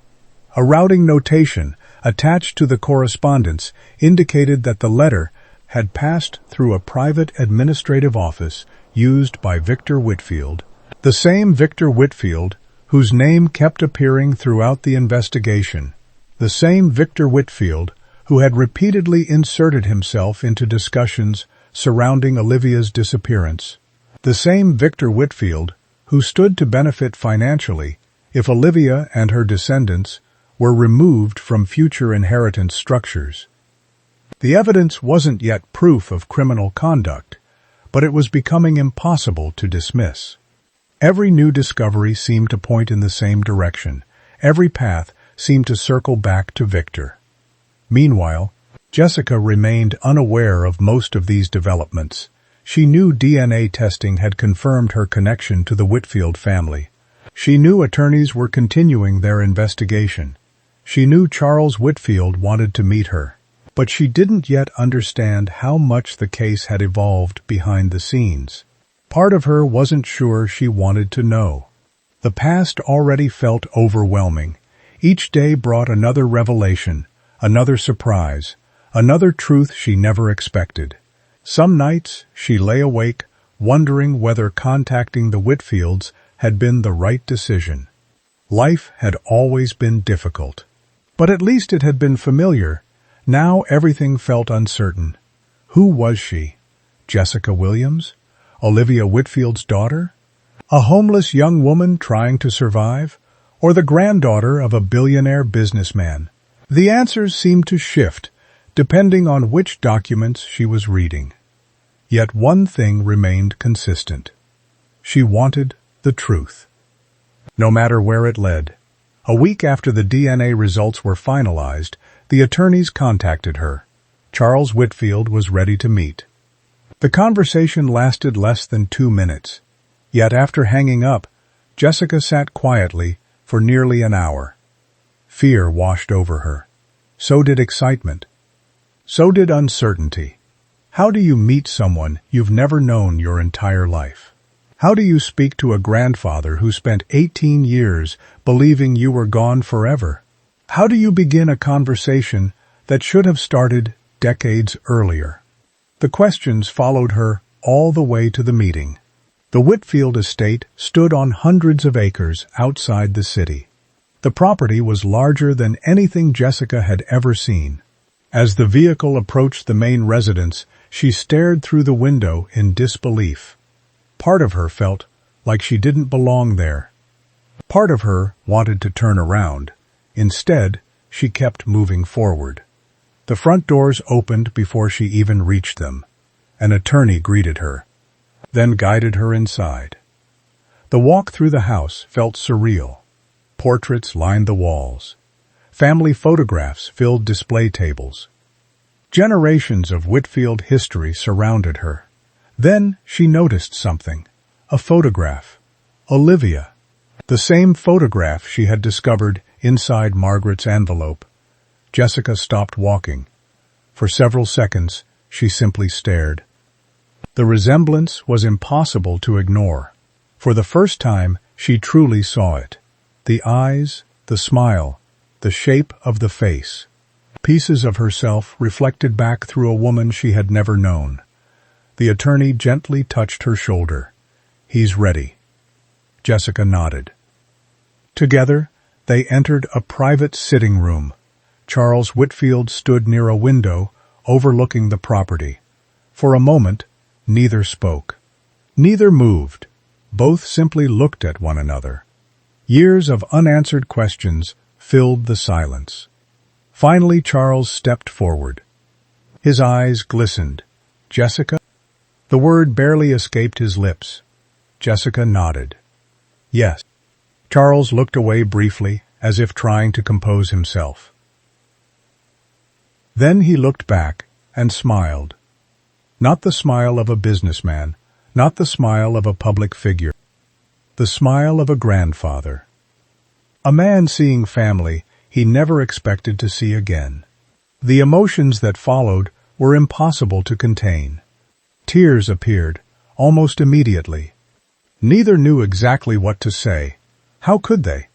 Speaker 1: A routing notation attached to the correspondence indicated that the letter had passed through a private administrative office used by Victor Whitfield, the same Victor Whitfield whose name kept appearing throughout the investigation, the same Victor Whitfield who had repeatedly inserted himself into discussions surrounding Olivia's disappearance, the same Victor Whitfield who stood to benefit financially if Olivia and her descendants were removed from future inheritance structures. The evidence wasn't yet proof of criminal conduct, but it was becoming impossible to dismiss. Every new discovery seemed to point in the same direction. Every path seemed to circle back to Victor. Meanwhile, Jessica remained unaware of most of these developments. She knew DNA testing had confirmed her connection to the Whitfield family. She knew attorneys were continuing their investigation. She knew Charles Whitfield wanted to meet her, but she didn't yet understand how much the case had evolved behind the scenes. Part of her wasn't sure she wanted to know. The past already felt overwhelming. Each day brought another revelation, another surprise, another truth she never expected. Some nights she lay awake, wondering whether contacting the Whitfields had been the right decision. Life had always been difficult, but at least it had been familiar. Now everything felt uncertain. Who was she? Jessica Williams? Olivia Whitfield's daughter? A homeless young woman trying to survive? Or the granddaughter of a billionaire businessman? The answers seemed to shift, depending on which documents she was reading. Yet one thing remained consistent. She wanted the truth, no matter where it led. A week after the DNA results were finalized, the attorneys contacted her. Charles Whitfield was ready to meet. The conversation lasted less than 2 minutes. Yet after hanging up, Jessica sat quietly for nearly an hour. Fear washed over her. So did excitement. So did uncertainty. How do you meet someone you've never known your entire life? How do you speak to a grandfather who spent 18 years believing you were gone forever? How do you begin a conversation that should have started decades earlier? The questions followed her all the way to the meeting. The Whitfield estate stood on hundreds of acres outside the city. The property was larger than anything Jessica had ever seen. As the vehicle approached the main residence, she stared through the window in disbelief. Part of her felt like she didn't belong there. Part of her wanted to turn around. Instead, she kept moving forward. The front doors opened before she even reached them. An attorney greeted her, then guided her inside. The walk through the house felt surreal. Portraits lined the walls. Family photographs filled display tables. Generations of Whitfield history surrounded her. Then she noticed something. A photograph. Olivia. The same photograph she had discovered inside Margaret's envelope. Jessica stopped walking. For several seconds, she simply stared. The resemblance was impossible to ignore. For the first time, she truly saw it. The eyes, the smile, the shape of the face. Pieces of herself reflected back through a woman she had never known. The attorney gently touched her shoulder. "He's ready." Jessica nodded. Together, they entered a private sitting room. Charles Whitfield stood near a window overlooking the property. For a moment, neither spoke. Neither moved. Both simply looked at one another. Years of unanswered questions filled the silence. Finally, Charles stepped forward. His eyes glistened. "Jessica?" The word barely escaped his lips. Jessica nodded. "Yes." Charles looked away briefly, as if trying to compose himself. Then he looked back and smiled. Not the smile of a businessman, not the smile of a public figure. The smile of a grandfather. A man seeing family he never expected to see again. The emotions that followed were impossible to contain. Tears appeared, almost immediately. Neither knew exactly what to say. How could they?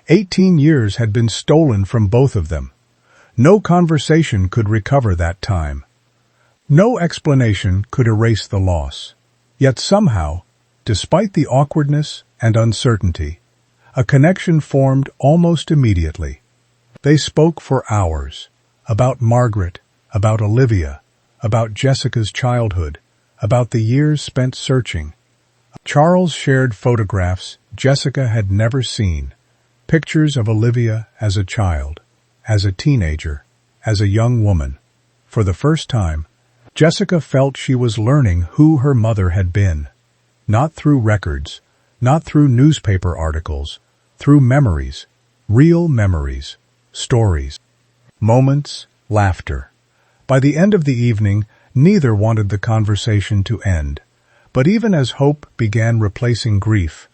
Speaker 1: 18 years had been stolen from both of them. No conversation could recover that time. No explanation could erase the loss. Yet somehow, despite the awkwardness and uncertainty, a connection formed almost immediately. They spoke for hours, about Margaret, about Olivia, about Jessica's childhood, about the years spent searching. Charles shared photographs Jessica had never seen, pictures of Olivia as a child, as a teenager, as a young woman. For the first time, Jessica felt she was learning who her mother had been. Not through records, not through newspaper articles, through memories, real memories, stories, moments, laughter. By the end of the evening, neither wanted the conversation to end. But even as hope began replacing grief,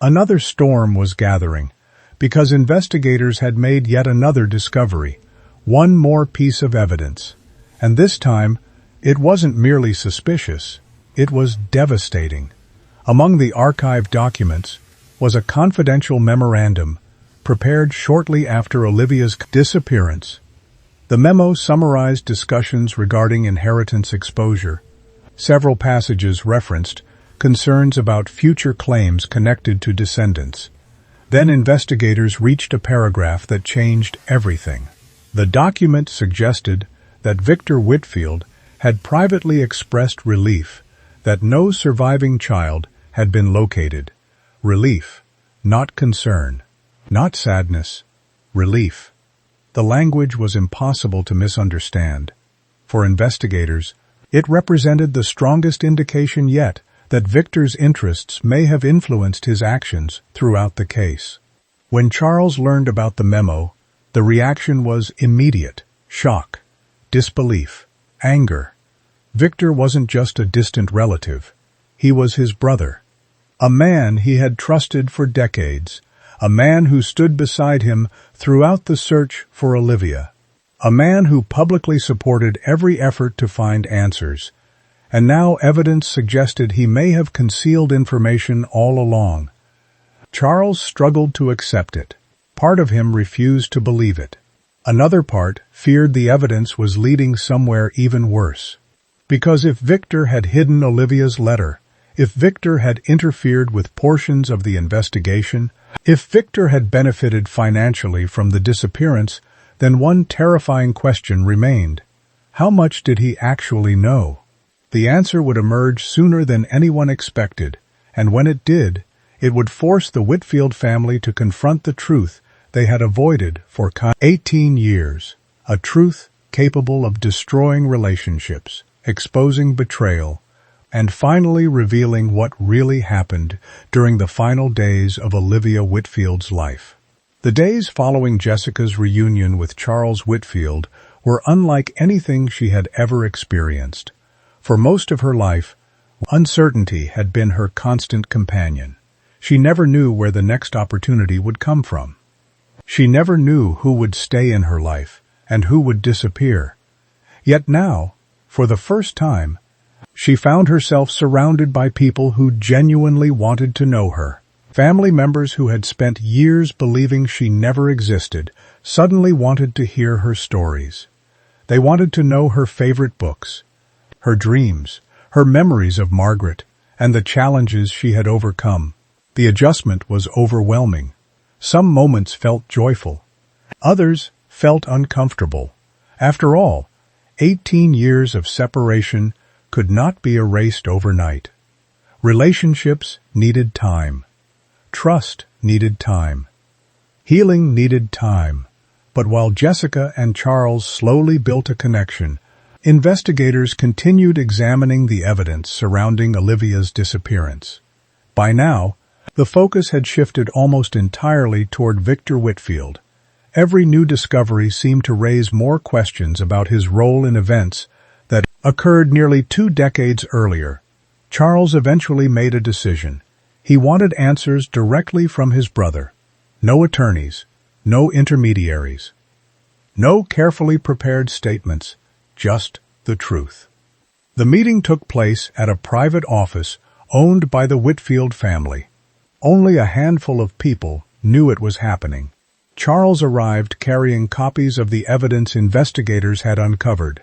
Speaker 1: another storm was gathering, because investigators had made yet another discovery, one more piece of evidence. And this time, it wasn't merely suspicious, it was devastating. Among the archived documents was a confidential memorandum prepared shortly after Olivia's disappearance. The memo summarized discussions regarding inheritance exposure. Several passages referenced concerns about future claims connected to descendants. Then investigators reached a paragraph that changed everything. The document suggested that Victor Whitfield had privately expressed relief that no surviving child had been located. Relief, not concern, not sadness, relief. The language was impossible to misunderstand. For investigators, it represented the strongest indication yet that Victor's interests may have influenced his actions throughout the case. When Charles learned about the memo, the reaction was immediate: shock, disbelief, anger. Victor wasn't just a distant relative. He was his brother. A man he had trusted for decades. A man who stood beside him throughout the search for Olivia. A man who publicly supported every effort to find answers. And now evidence suggested he may have concealed information all along. Charles struggled to accept it. Part of him refused to believe it. Another part feared the evidence was leading somewhere even worse. Because if Victor had hidden Olivia's letter, if Victor had interfered with portions of the investigation, if Victor had benefited financially from the disappearance, then one terrifying question remained. How much did he actually know? The answer would emerge sooner than anyone expected, and when it did, it would force the Whitfield family to confront the truth they had avoided for 18 years, a truth capable of destroying relationships, exposing betrayal, and finally revealing what really happened during the final days of Olivia Whitfield's life. The days following Jessica's reunion with Charles Whitfield were unlike anything she had ever experienced. For most of her life, uncertainty had been her constant companion. She never knew where the next opportunity would come from. She never knew who would stay in her life and who would disappear. Yet now, for the first time, she found herself surrounded by people who genuinely wanted to know her. Family members who had spent years believing she never existed suddenly wanted to hear her stories. They wanted to know her favorite books, her dreams, her memories of Margaret, and the challenges she had overcome. The adjustment was overwhelming. Some moments felt joyful. Others felt uncomfortable. After all, 18 years of separation could not be erased overnight. Relationships needed time. Trust needed time. Healing needed time. But while Jessica and Charles slowly built a connection, investigators continued examining the evidence surrounding Olivia's disappearance. By now, the focus had shifted almost entirely toward Victor Whitfield. Every new discovery seemed to raise more questions about his role in events that occurred nearly 2 decades earlier. Charles eventually made a decision. He wanted answers directly from his brother. No attorneys, no intermediaries, no carefully prepared statements, just the truth. The meeting took place at a private office owned by the Whitfield family. Only a handful of people knew it was happening. Charles arrived carrying copies of the evidence investigators had uncovered.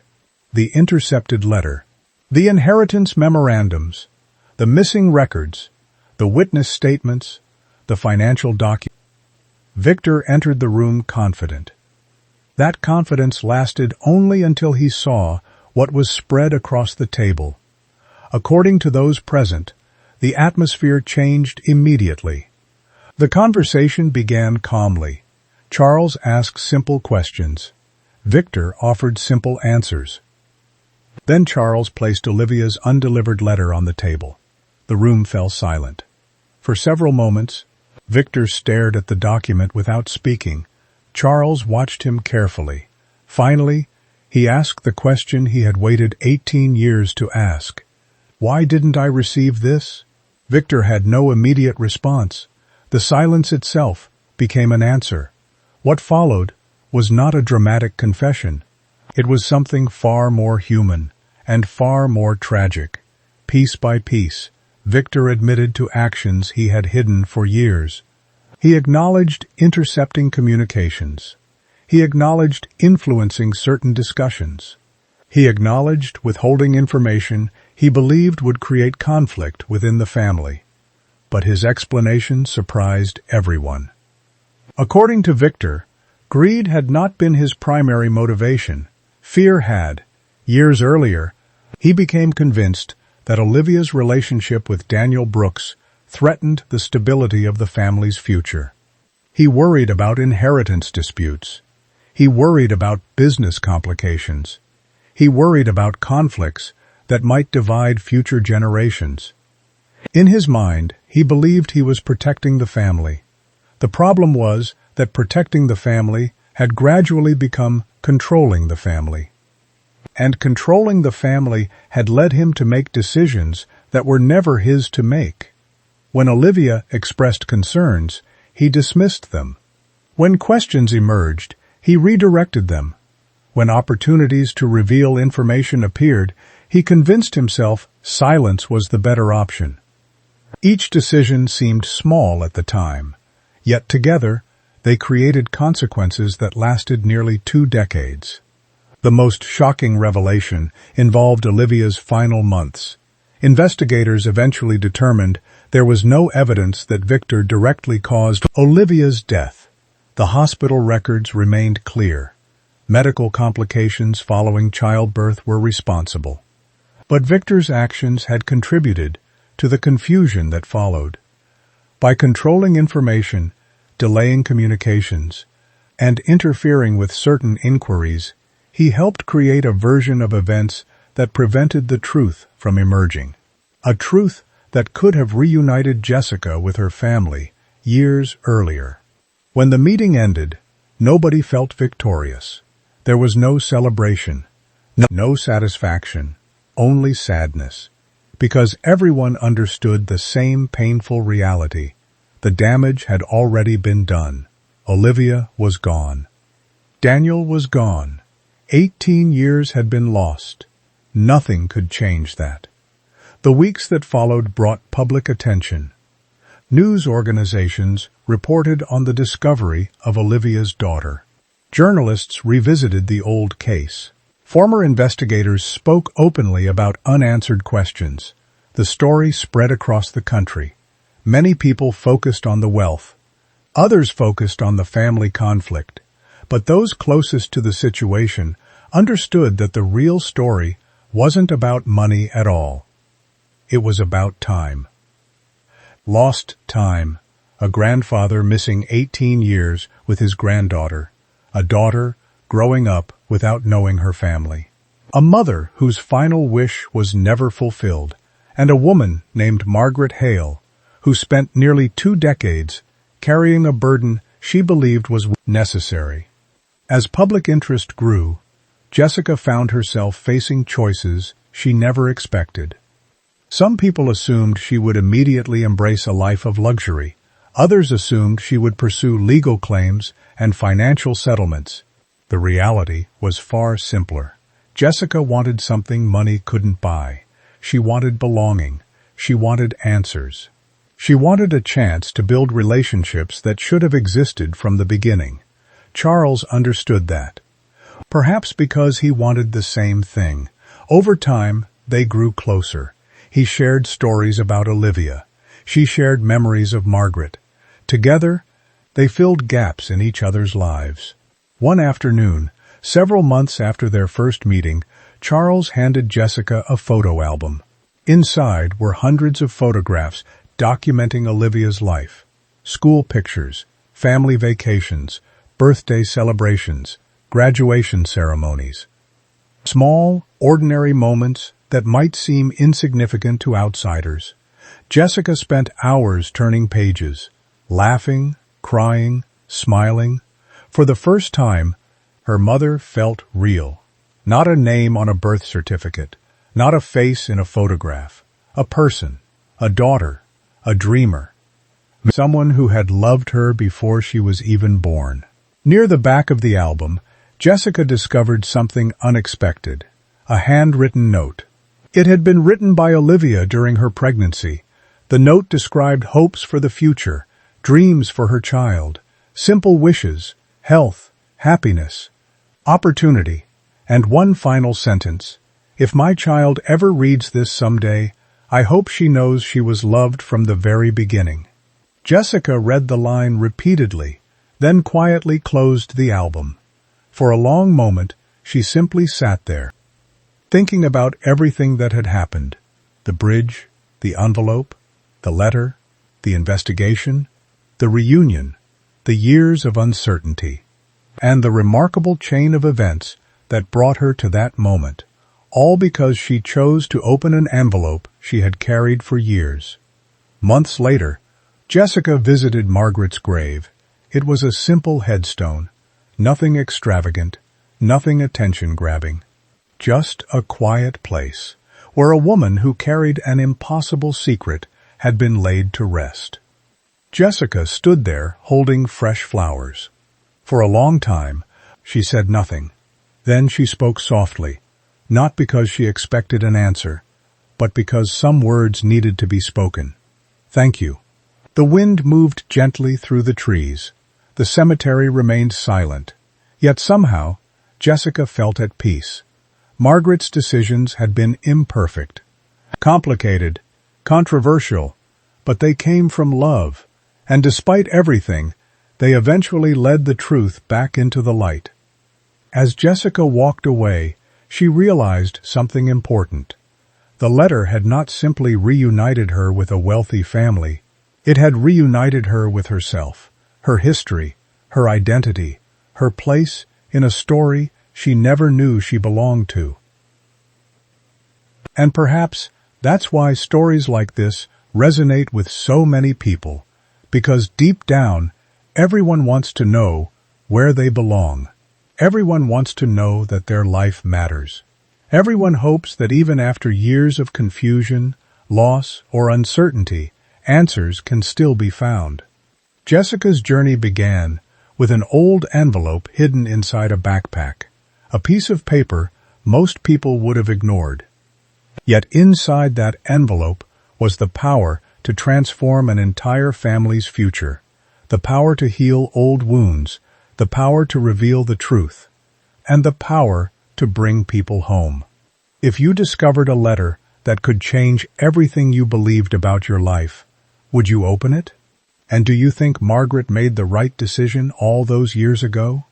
Speaker 1: The intercepted letter, the inheritance memorandums, the missing records, the witness statements, the financial documents. Victor entered the room confident. That confidence lasted only until he saw what was spread across the table. According to those present, the atmosphere changed immediately. The conversation began calmly. Charles asked simple questions. Victor offered simple answers. Then Charles placed Olivia's undelivered letter on the table. The room fell silent. For several moments, Victor stared at the document without speaking. Charles watched him carefully. Finally, he asked the question he had waited 18 years to ask. "Why didn't I receive this?" Victor had no immediate response. The silence itself became an answer. What followed was not a dramatic confession. It was something far more human and far more tragic. Piece by piece, Victor admitted to actions he had hidden for years. He acknowledged intercepting communications. He acknowledged influencing certain discussions. He acknowledged withholding information he believed would create conflict within the family. But his explanation surprised everyone. According to Victor, greed had not been his primary motivation. Fear had. Years earlier, he became convinced that Olivia's relationship with Daniel Brooks threatened the stability of the family's future. He worried about inheritance disputes. He worried about business complications. He worried about conflicts that might divide future generations. In his mind, he believed he was protecting the family. The problem was that protecting the family had gradually become controlling the family. And controlling the family had led him to make decisions that were never his to make. When Olivia expressed concerns, he dismissed them. When questions emerged, he redirected them. When opportunities to reveal information appeared, he convinced himself silence was the better option. Each decision seemed small at the time, yet together they created consequences that lasted nearly 2 decades. The most shocking revelation involved Olivia's final months. Investigators eventually determined there was no evidence that Victor directly caused Olivia's death. The hospital records remained clear. Medical complications following childbirth were responsible. But Victor's actions had contributed to the confusion that followed. By controlling information, delaying communications, and interfering with certain inquiries, he helped create a version of events that prevented the truth from emerging. A truth that could have reunited Jessica with her family years earlier. When the meeting ended, nobody felt victorious. There was no celebration, no satisfaction, only sadness. Because everyone understood the same painful reality. The damage had already been done. Olivia was gone. Daniel was gone. 18 years had been lost. Nothing could change that. The weeks that followed brought public attention. News organizations reported on the discovery of Olivia's daughter. Journalists revisited the old case. Former investigators spoke openly about unanswered questions. The story spread across the country. Many people focused on the wealth. Others focused on the family conflict. But those closest to the situation understood that the real story wasn't about money at all. It was about time. Lost time. A grandfather missing 18 years with his granddaughter. A daughter growing up without knowing her family. A mother whose final wish was never fulfilled. And a woman named Margaret Hale, who spent nearly 2 decades carrying a burden she believed was necessary. As public interest grew, Jessica found herself facing choices she never expected. Some people assumed she would immediately embrace a life of luxury. Others assumed she would pursue legal claims and financial settlements. The reality was far simpler. Jessica wanted something money couldn't buy. She wanted belonging. She wanted answers. She wanted a chance to build relationships that should have existed from the beginning. Charles understood that. Perhaps because he wanted the same thing. Over time, they grew closer. He shared stories about Olivia. She shared memories of Margaret. Together, they filled gaps in each other's lives. One afternoon, several months after their first meeting, Charles handed Jessica a photo album. Inside were hundreds of photographs documenting Olivia's life. School pictures, family vacations, birthday celebrations, graduation ceremonies. Small, ordinary moments that might seem insignificant to outsiders. Jessica spent hours turning pages, laughing, crying, smiling. For the first time, her mother felt real. Not a name on a birth certificate, not a face in a photograph. A person, a daughter, a dreamer. Someone who had loved her before she was even born. Near the back of the album, Jessica discovered something unexpected. A handwritten note. It had been written by Olivia during her pregnancy. The note described hopes for the future, dreams for her child, simple wishes, health, happiness, opportunity, and one final sentence. If my child ever reads this someday, I hope she knows she was loved from the very beginning. Jessica read the line repeatedly, then quietly closed the album. For a long moment, she simply sat there, thinking about everything that had happened. The bridge, the envelope, the letter, the investigation, the reunion, the years of uncertainty, and the remarkable chain of events that brought her to that moment, all because she chose to open an envelope she had carried for years. Months later, Jessica visited Margaret's grave. It was a simple headstone, nothing extravagant, nothing attention-grabbing, just a quiet place where a woman who carried an impossible secret had been laid to rest. Jessica stood there holding fresh flowers. For a long time, she said nothing. Then she spoke softly, not because she expected an answer, but because some words needed to be spoken. "Thank you." The wind moved gently through the trees. The cemetery remained silent. Yet somehow, Jessica felt at peace. Margaret's decisions had been imperfect, complicated, controversial, but they came from love, and despite everything, they eventually led the truth back into the light. As Jessica walked away, she realized something important. The letter had not simply reunited her with a wealthy family. It had reunited her with herself, her history, her identity, her place in a story she never knew she belonged to. And perhaps that's why stories like this resonate with so many people, because deep down, everyone wants to know where they belong. Everyone wants to know that their life matters. Everyone hopes that even after years of confusion, loss, or uncertainty, answers can still be found. Jessica's journey began with an old envelope hidden inside a backpack, a piece of paper most people would have ignored. Yet inside that envelope was the power to transform an entire family's future, the power to heal old wounds, the power to reveal the truth, and the power to bring people home. If you discovered a letter that could change everything you believed about your life, would you open it? And do you think Margaret made the right decision all those years ago?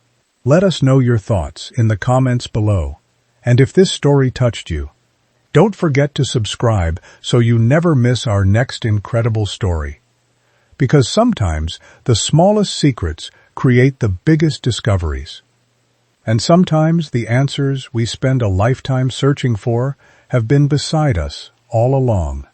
Speaker 1: Let us know your thoughts in the comments below. And if this story touched you, don't forget to subscribe so you never miss our next incredible story. Because sometimes the smallest secrets create the biggest discoveries. And sometimes the answers we spend a lifetime searching for have been beside us all along.